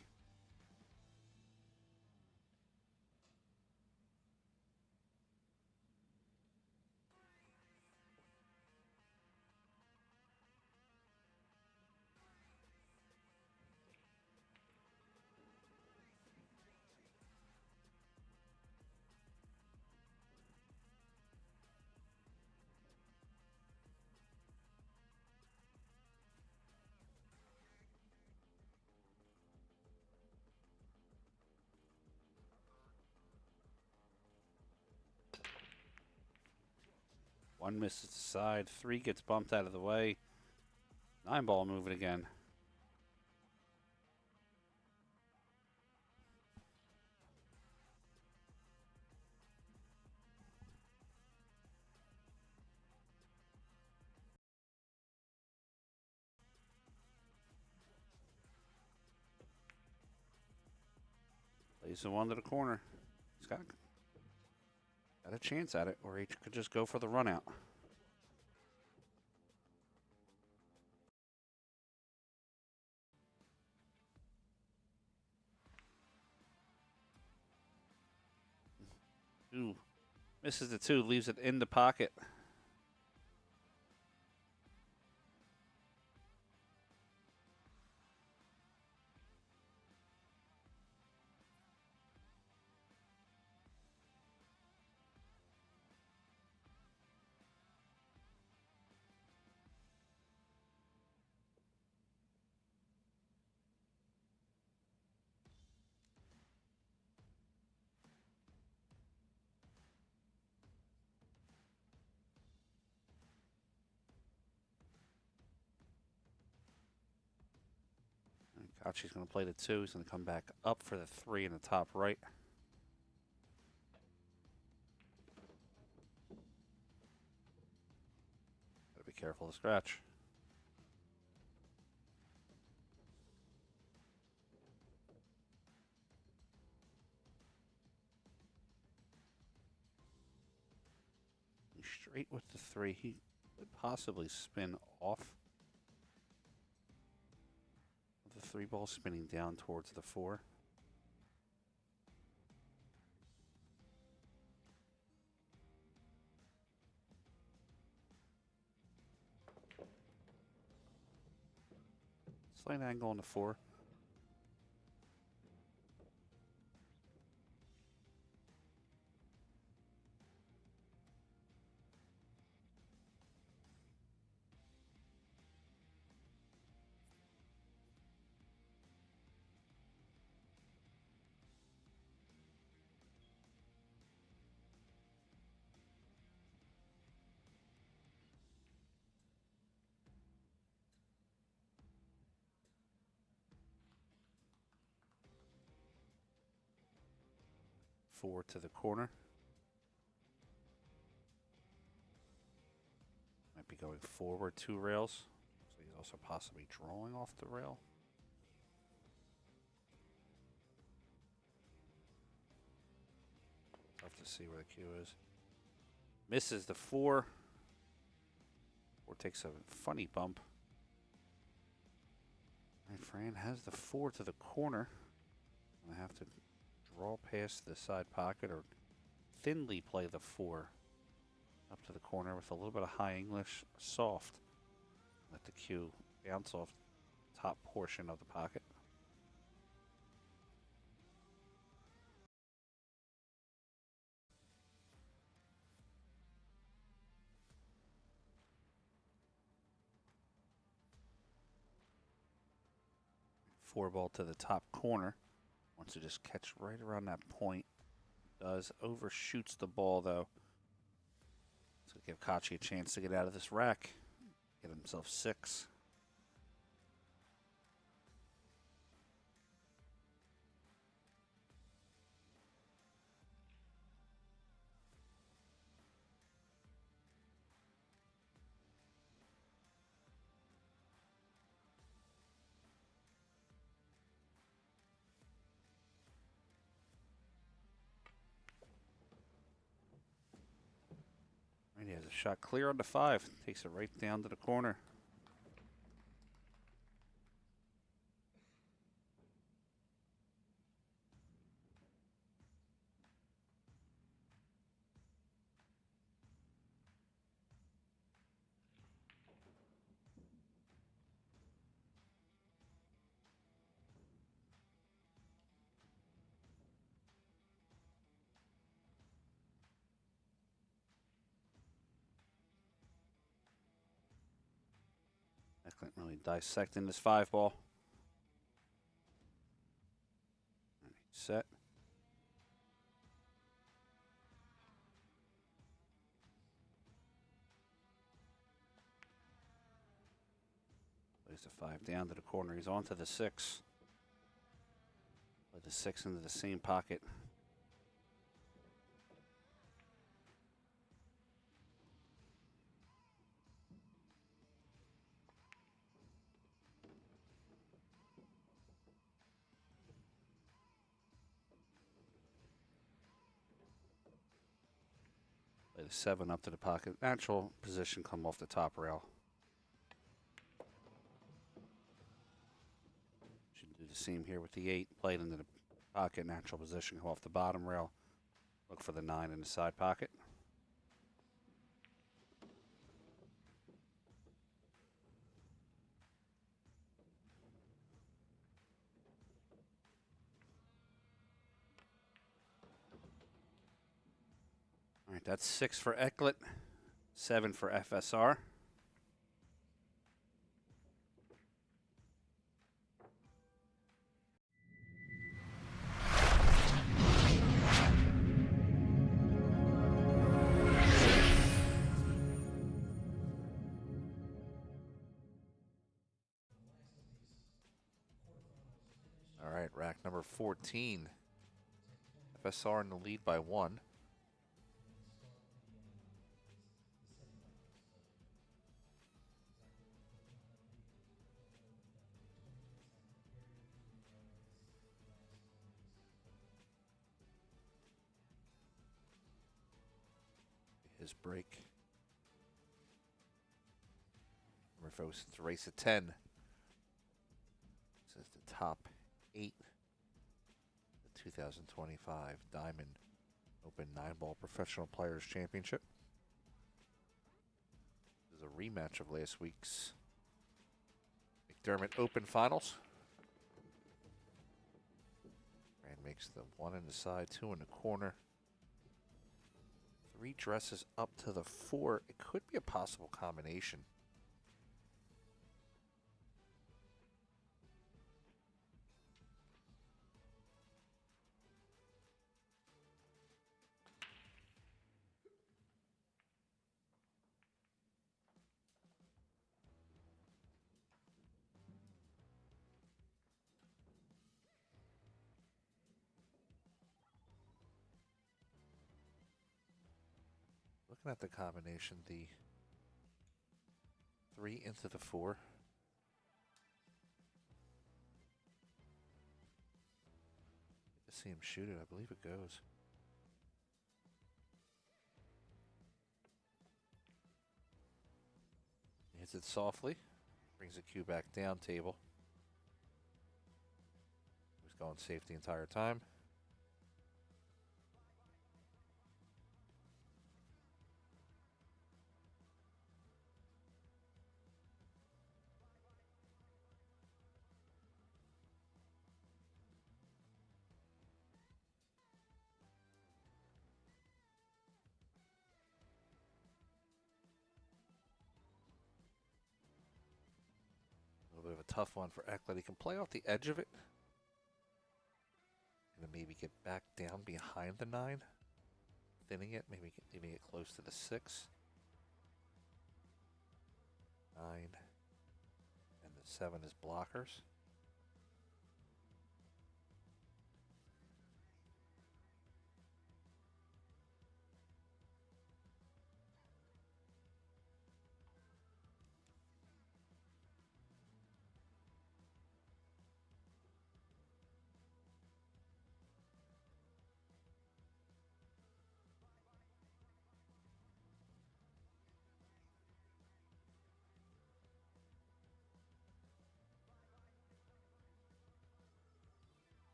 One misses the side. 3 gets bumped out of the way. 9-ball moving again. Plays the 1 to the corner. He's got a chance at it, or he could just go for the run out. Ooh, misses the 2, leaves it in the pocket. Kaci's going to play the 2. He's going to come back up for the 3 in the top right. Gotta be careful to scratch. He's straight with the 3. He could possibly spin off 3 ball spinning down towards the 4. Slight angle on the 4. Four to the corner. Might be going forward 2 rails. So he's also possibly drawing off the rail. Tough to see where the cue is. Misses the 4. 4 takes a funny bump. And Fran has the 4 to the corner. I have to draw past the side pocket or thinly play the 4 up to the corner with a little bit of high English, soft. Let the cue bounce off the top portion of the pocket. Four ball to the top corner. Wants to just catch right around that point. Does overshoots the ball though. So give Kaci a chance to get out of this rack. Get himself 6. And he has a shot clear on the 5. Takes it right down to the corner. Eklent really dissecting this 5 ball. And he's set. Plays the 5 down to the corner. He's on to the 6. Play the 6 into the same pocket. Play the 7 up to the pocket. Natural position come off the top rail. Should do the same here with the 8. Played into the pocket. Natural position come off the bottom rail. Look for the 9 in the side pocket. All right, that's 6 for Eklent, 7 for FSR. All right, rack number 14. FSR in the lead by 1. His break. Remember, folks, it's a race of 10. So is the top 8, the 2025 Diamond Open 9-Ball Professional Players Championship. This is a rematch of last week's McDermott Open Finals. Rand makes the 1 in the side, 2 in the corner. 3 dresses up to the 4. It could be a possible combination. Looking at the combination, the 3 into the 4. To see him shoot it, I believe it goes. He hits it softly, brings the cue back down table. He's going safe the entire time. A little bit of a tough one for Eklent. He can play off the edge of it. And then maybe get back down behind the 9. Thinning it, maybe leaving it close to the 6. 9. And the 7 is blockers.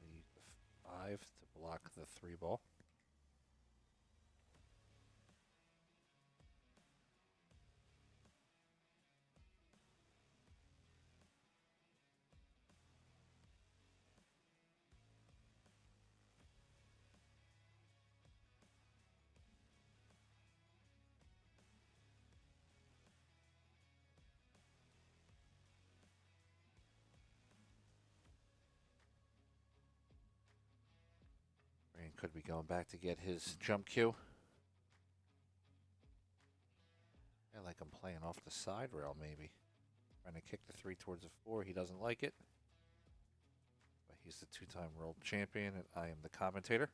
Use the 5 to block the 3 ball. Rand could be going back to get his jump cue. I like him playing off the side rail maybe. Trying to kick the 3 towards the 4. He doesn't like it. But he's the 2-time world champion and I am the commentator.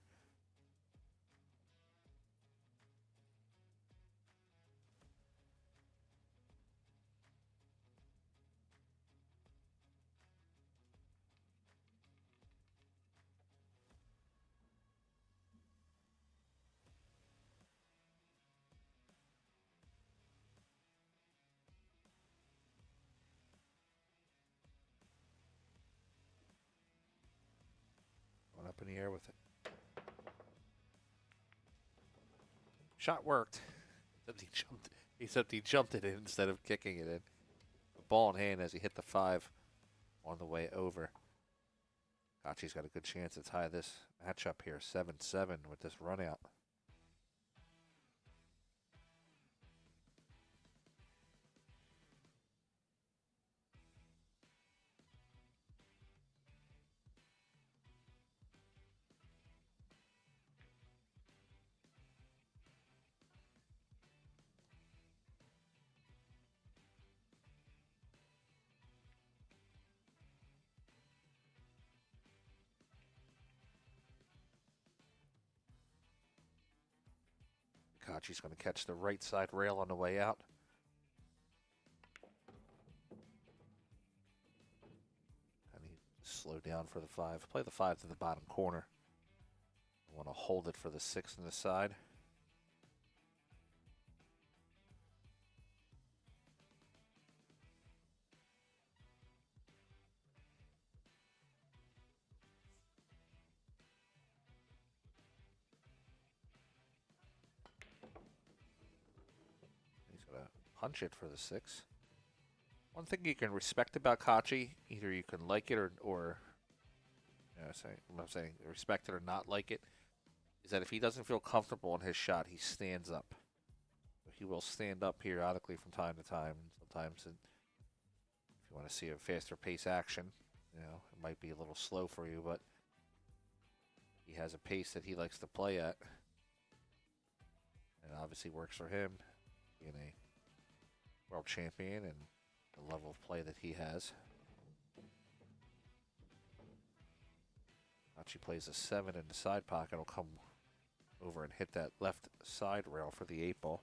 Going up in the air with it. Shot worked. Except he jumped it in instead of kicking it in. The ball in hand as he hit the 5 on the way over. Kaci's got a good chance to tie this matchup here, 7-7 with this run out. Kaci's going to catch the right side rail on the way out. slow down for the 5. Play the 5 to the bottom corner. I want to hold it for the 6 on the side. He's going to punch it for the 6. One thing you can respect about Kaci, either you can like it or I'm saying respect it or not like it, is that if he doesn't feel comfortable in his shot, he stands up. He will stand up periodically from time to time. Sometimes, if you want to see a faster pace action, it might be a little slow for you, but he has a pace that he likes to play at, and it obviously works for him, being a world champion and the level of play that he has. Kaci plays a 7 in the side pocket. Will come over and hit that left side rail for the 8-ball.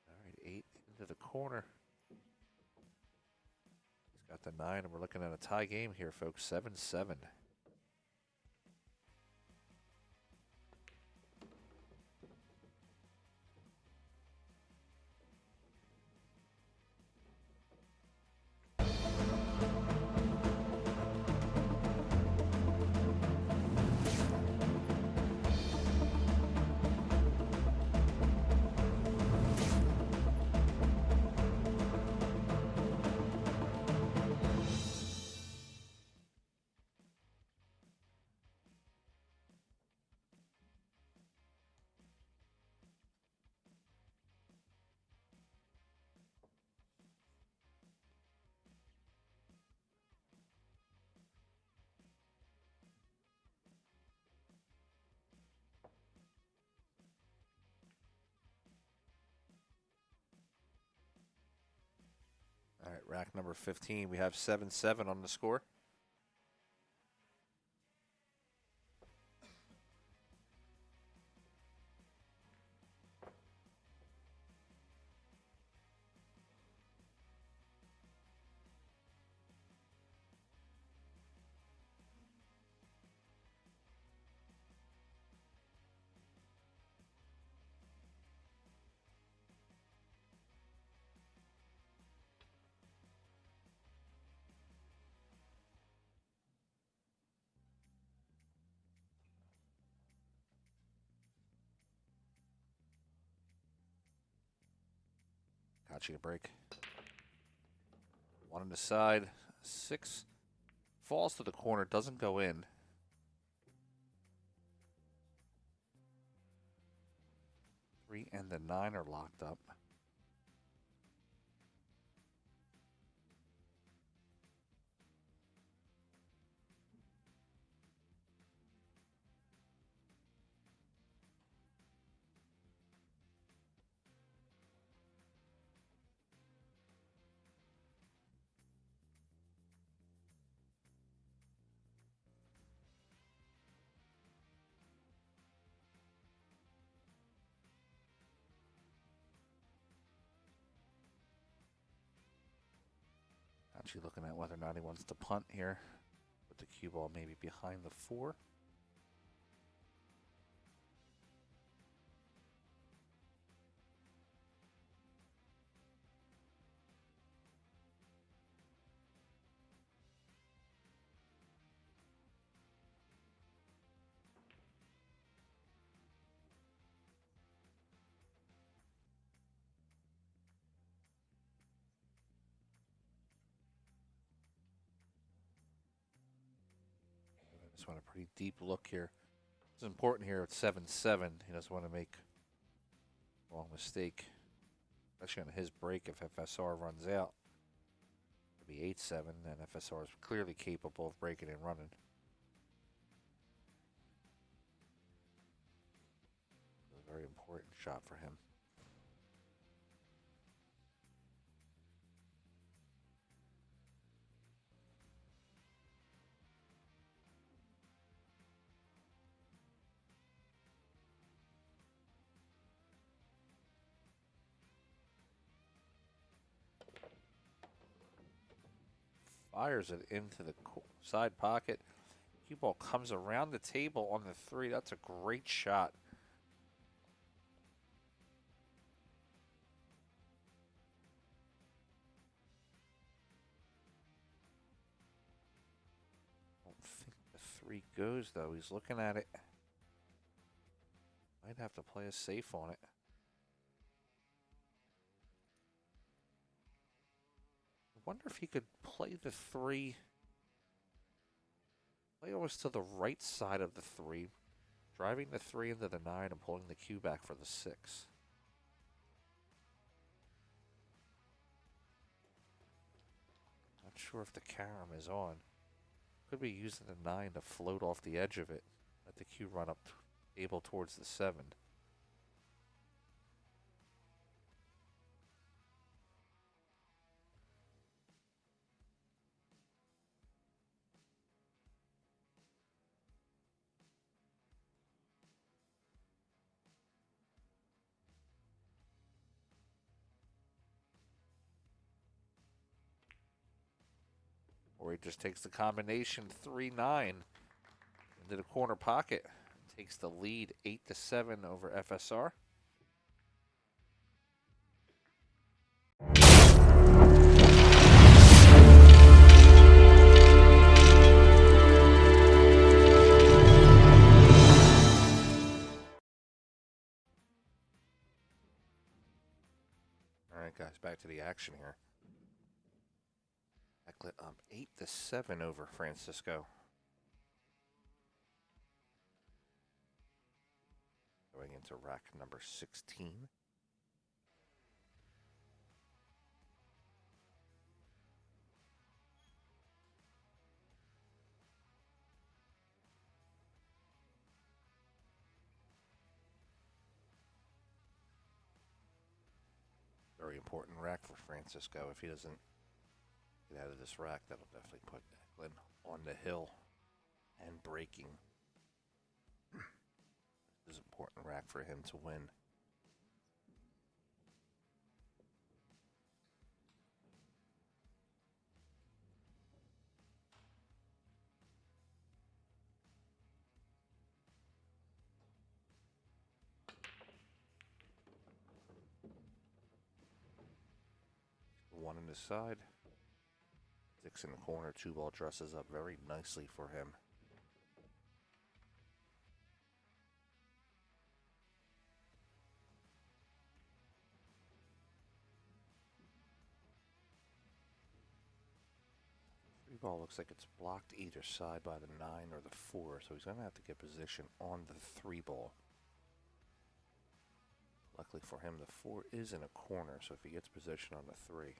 All right, 8 into the corner. Got the 9, and we're looking at a tie game here, folks. 7-7. All right, rack number 15. We have 7-7 on the score. Kaci to break. 1 on the side. 6 falls to the corner, doesn't go in. 3 and the 9 are locked up. Actually looking at whether or not he wants to punt here. With the cue ball maybe behind the 4. Just want a pretty deep look here. It's important here at 7-7. He doesn't want to make a wrong mistake, especially on his break if FSR runs out. It'll be 8-7, and FSR is clearly capable of breaking and running. A very important shot for him. Fires it into the side pocket. Cue ball comes around the table on the 3. That's a great shot. I don't think the 3 goes, though. He's looking at it. Might have to play a safe on it. I wonder if he could play the 3. Play almost to the right side of the 3. Driving the 3 into the 9 and pulling the cue back for the 6. Not sure if the carom is on. Could be using the 9 to float off the edge of it. Let the cue run up table towards the 7. Or he just takes the combination 3-9 into the corner pocket. Takes the lead 8-7 over FSR. All right, guys, back to the action here. Eklent up 8-7 over Francisco. Going into rack number 16. Very important rack for Francisco. If he doesn't get out of this rack, that'll definitely put Eklent on the hill and breaking. This is an important rack for him to win. One in the side. 6 in the corner. 2 ball dresses up very nicely for him. Ball looks like it's blocked either side by the 9 or the 4, so he's going to have to get position on the 3 ball. Luckily for him, the 4 is in a corner, so if he gets position on the 3,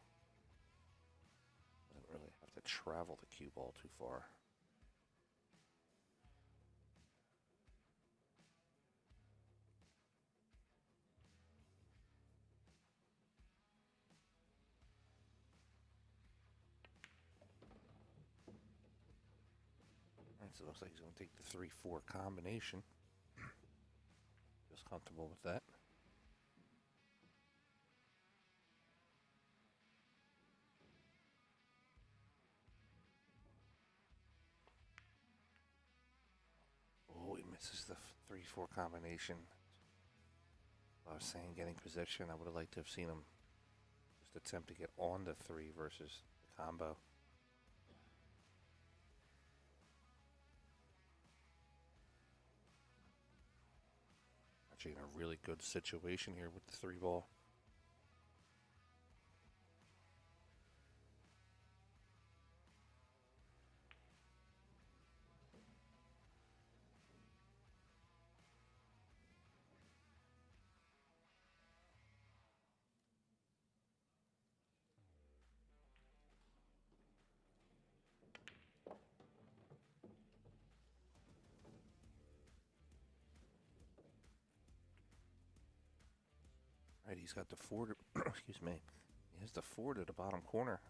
doesn't really have to travel the cue ball too far. So it looks like he's going to take the 3-4 combination. Feels comfortable with that. Oh, he misses the 3-4 combination. I was saying getting position. I would have liked to have seen him just attempt to get on the 3 versus the combo. Actually in a really good situation here with the 3 ball. Right, he's got the 4 to, excuse me, he has the 4 to the bottom corner.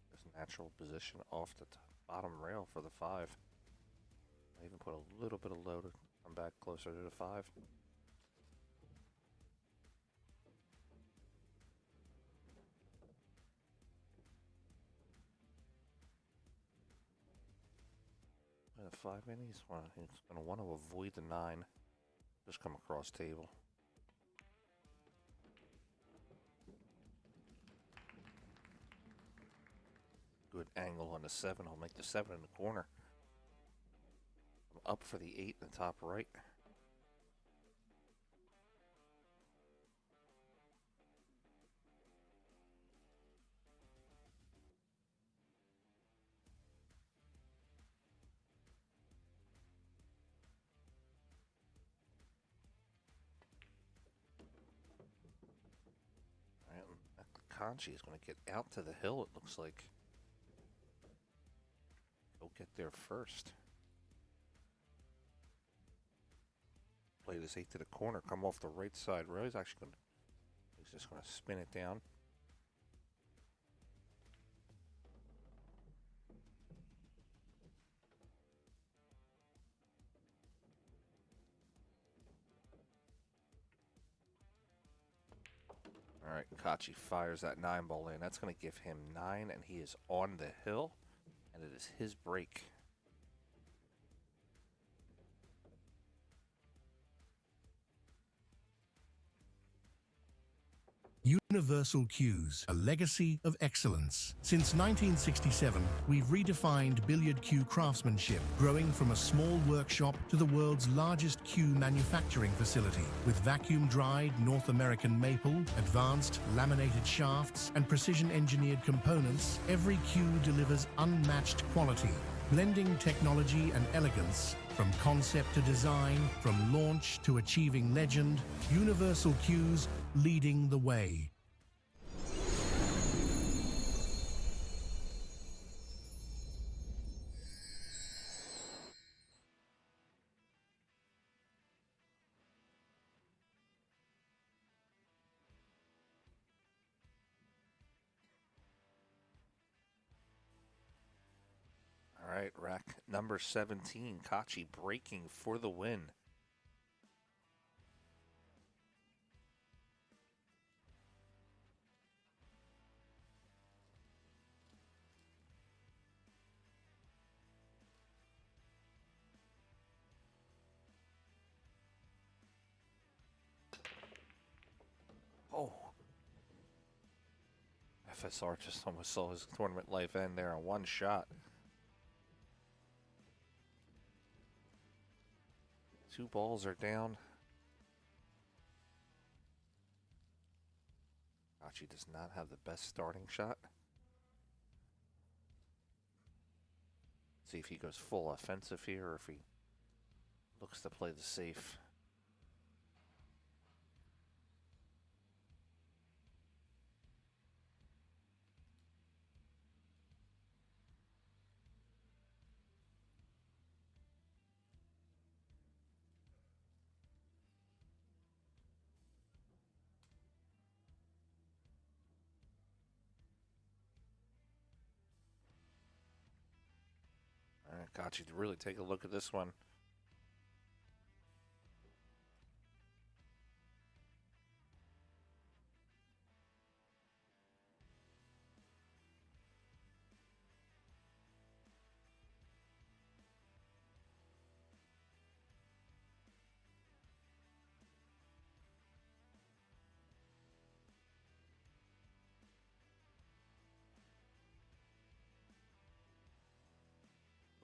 There's natural position off the bottom rail for the 5. I even put a little bit of load to come back closer to the 5. the 5 in. He's going to want to avoid the 9. Just come across table. Good angle on the 7. I'll make the 7 in the corner. I'm up for the 8 in the top right. Kaci is going to get out to the hill, it looks like. He'll get there first. Play this 8 to the corner, come off the right side row. He's just going to spin it down. All right, Kaci fires that 9-ball in. That's going to give him 9, and he is on the hill, and it is his break. Universal Cues, a legacy of excellence. Since 1967, we've redefined billiard cue craftsmanship, growing from a small workshop to the world's largest cue manufacturing facility. With vacuum-dried North American maple, advanced laminated shafts, and precision-engineered components, every cue delivers unmatched quality, blending technology and elegance. From concept to design, from launch to achieving legend, Universal Cues leading the way. All right, rack number 17, Kaci breaking for the win. Oh. FSR just almost saw his tournament life end there on one shot. 2 balls are down. Kaci does not have the best starting shot. See if he goes full offensive here or if he looks to play the safe. All right, Kaci to really take a look at this one.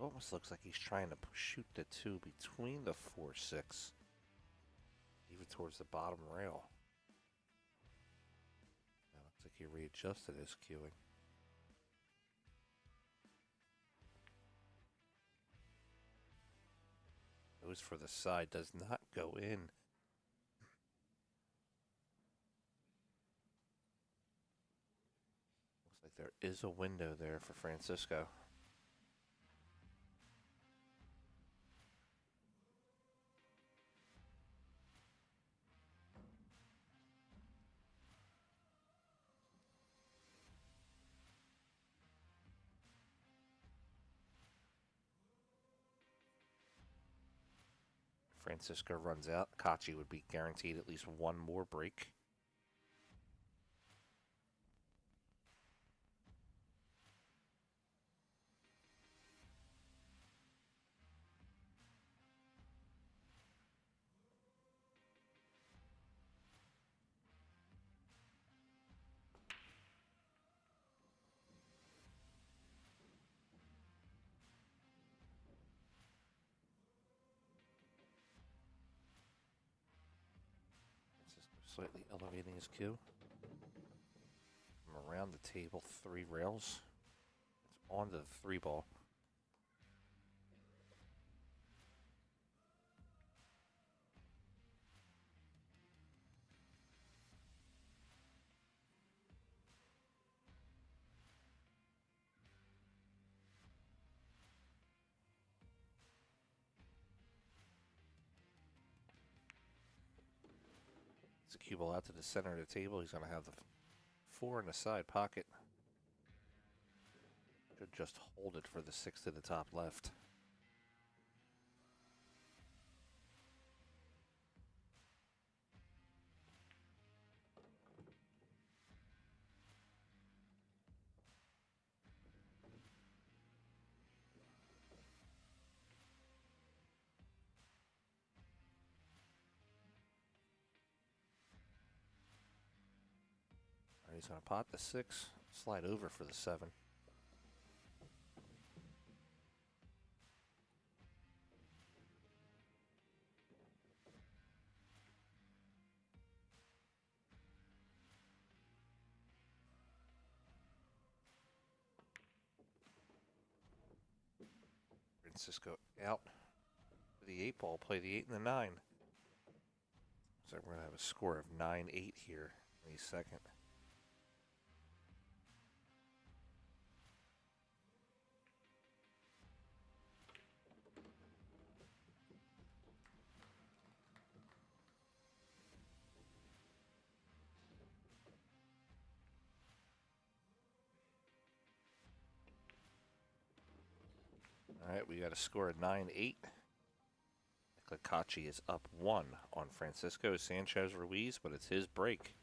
Almost looks like he's trying to shoot the 2 between the 4-6, even towards the bottom rail. Now looks like he readjusted his cueing. Goes for the side, does not go in. Looks like there is a window there for Francisco. Francisco runs out. Kaci would be guaranteed at least one more break. Slightly elevating his cue. From around the table, 3 rails. It's onto the 3 ball. It's a cue ball out to the center of the table. He's going to have the 4 in the side pocket. Should just hold it for the 6 to the top left. He's going to pot the 6, slide over for the 7. Francisco out for the 8 ball, play the 8 and the 9. So we're going to have a score of 9-8 here in the second. All right, we got a score of 9-8. Eklent Kaci is up 1 on Francisco Sanchez Ruiz, but it's his break.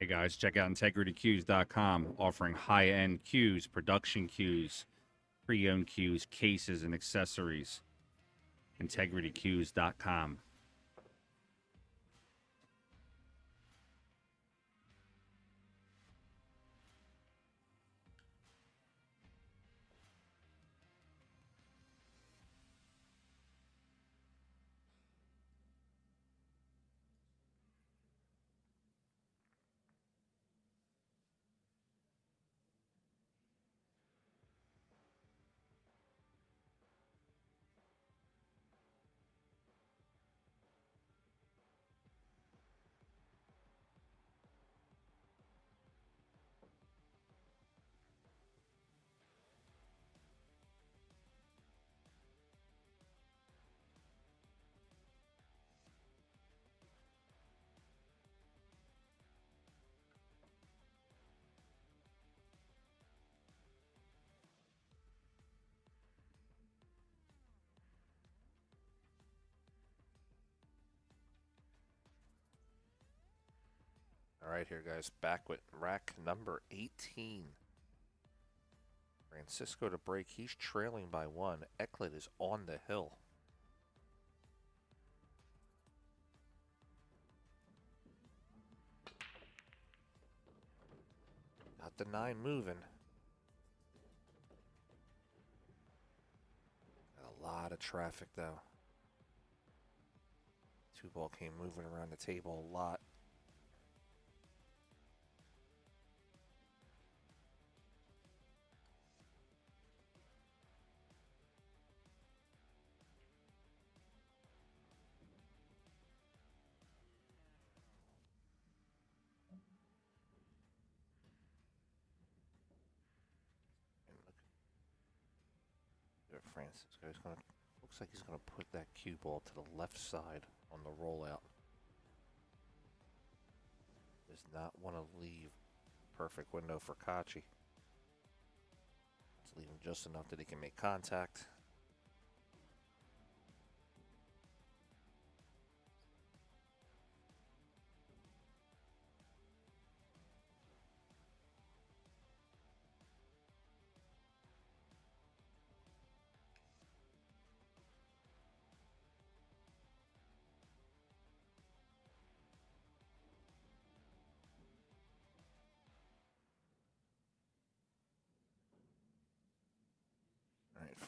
Hey guys, check out integritycues.com, offering high-end cues, production cues, pre-owned cues, cases, and accessories. integritycues.com. All right, here, guys, back with rack number 18. Francisco to break. He's trailing by 1. Eklent is on the hill. Got the 9 moving. Got a lot of traffic, though. 2 ball came moving around the table a lot. Francisco, looks like he's gonna put that cue ball to the left side on the rollout. Does not want to leave perfect window for Kaci. Let's leave him just enough that he can make contact.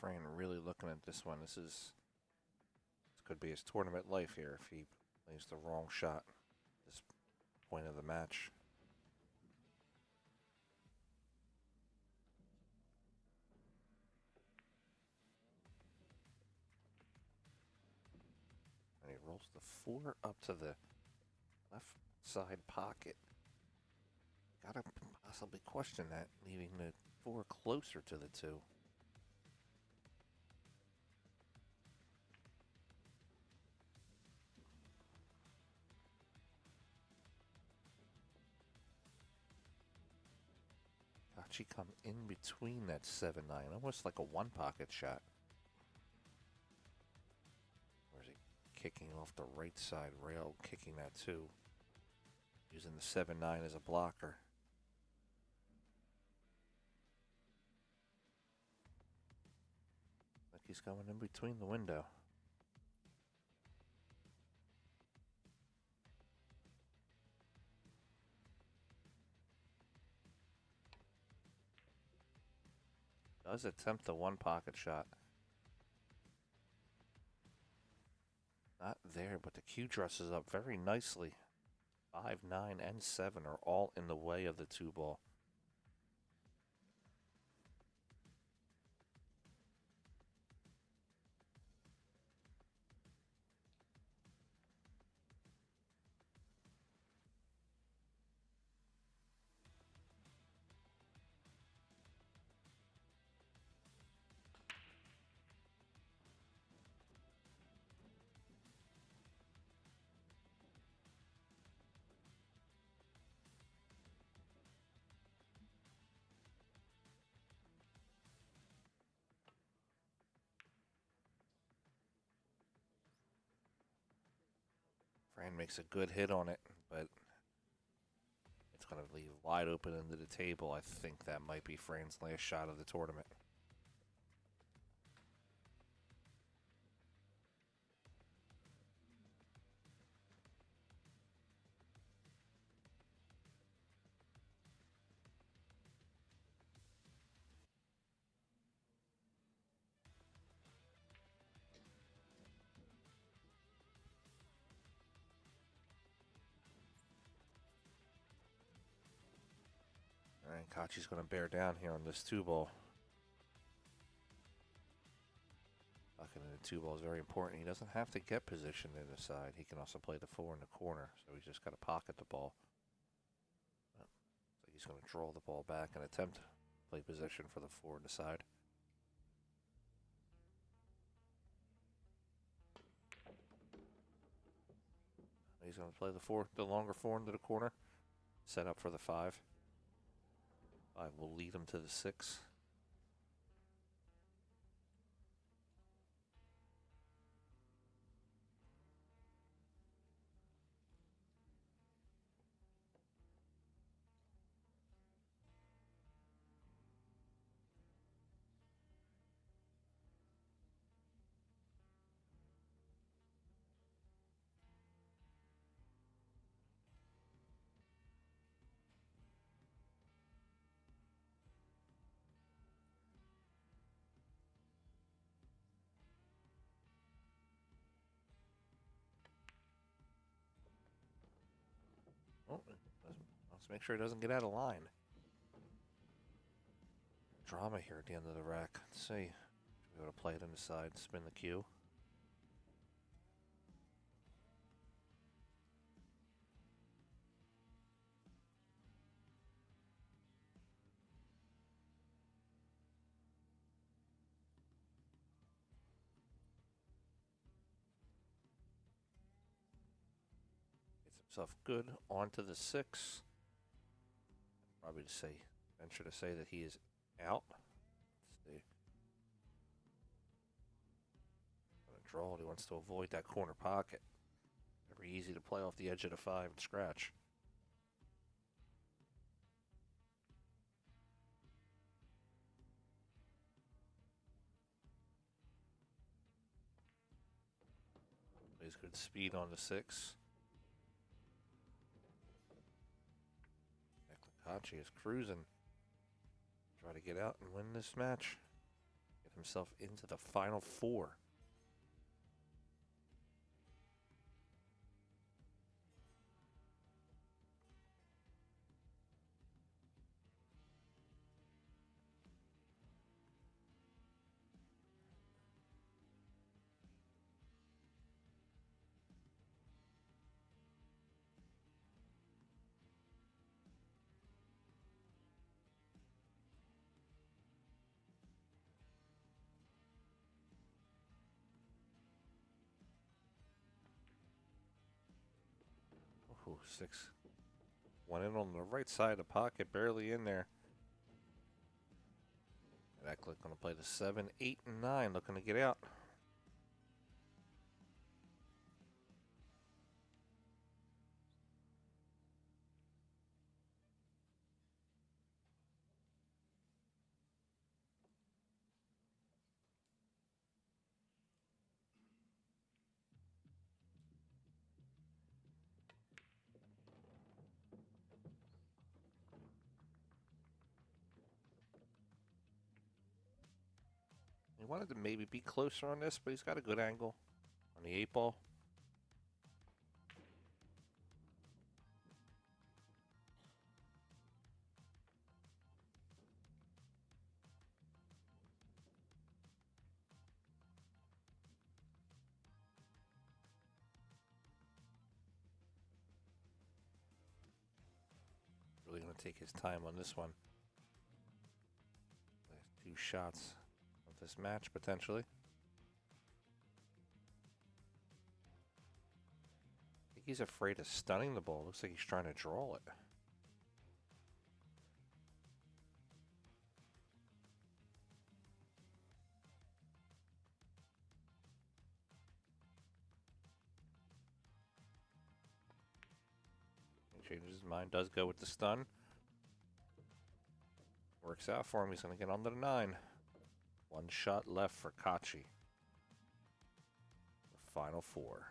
Fran really looking at this one. This could be his tournament life here if he plays the wrong shot at this point of the match. And he rolls the 4 up to the left side pocket. Gotta possibly question that, leaving the 4 closer to the 2. Kaci come in between that 7-9, almost like a one pocket shot. Or is he kicking off the right side rail, kicking that 2? Using the 7-9 as a blocker. Like he's going in between the window. Does attempt the one pocket shot. Not there, but the cue dresses up very nicely. 5, 9, and 7 are all in the way of the 2 ball. Fran makes a good hit on it, but it's going to leave wide open into the table. I think that might be Fran's last shot of the tournament. And Kaci's going to bear down here on this 2 ball. Locking in the 2 ball is very important. He doesn't have to get positioned in the side. He can also play the 4 in the corner, so he's just got to pocket the ball. So he's going to draw the ball back and attempt to play position for the 4 in the side. He's going to play the longer 4 into the corner, set up for the 5. 5 will lead him to the 6. Oh, let's make sure he doesn't get out of line. Drama here at the end of the rack. Let's see. Should we go to play it on the side, spin the cue. Himself good onto the 6. Probably to say, venture to say that he is out. Let's see. Gonna draw. He wants to avoid that corner pocket. Very easy to play off the edge of the 5 and scratch. Plays good speed on the 6. Kaci is cruising. Try to get out and win this match. Get himself into the final four. Ooh, 6. One in on the right side of the pocket, barely in there. And Eklent going to play the 7, 8, and 9, looking to get out. He wanted to maybe be closer on this, but he's got a good angle on the 8 ball. Really going to take his time on this one. Last 2 shots of this match, potentially. I think he's afraid of stunning the ball. Looks like he's trying to draw it. He changes his mind, does go with the stun. Works out for him. He's going to get under the 9. 1 shot left for Kaci. The final 4.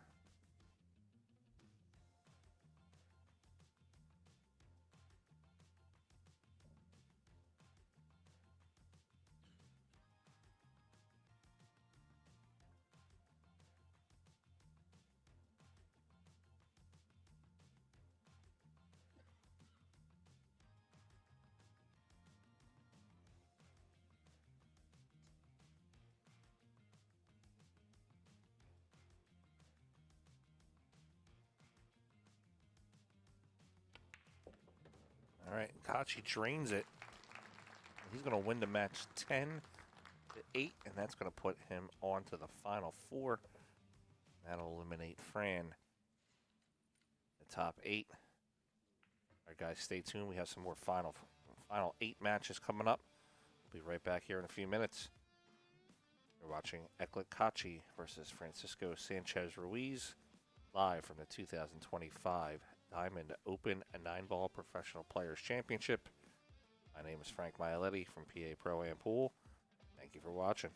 All right, Kaci drains it. He's going to win the match 10-8, and that's going to put him on to the final 4. That'll eliminate Fran. The top 8. All right, guys, stay tuned. We have some more final 8 matches coming up. We'll be right back here in a few minutes. You're watching Eklent Kaci versus Francisco Sanchez Ruiz, live from the 2025 Diamond Open and 9-Ball Professional Players Championship. My name is Frank Mialetti from PA Pro Am Pool. Thank you for watching.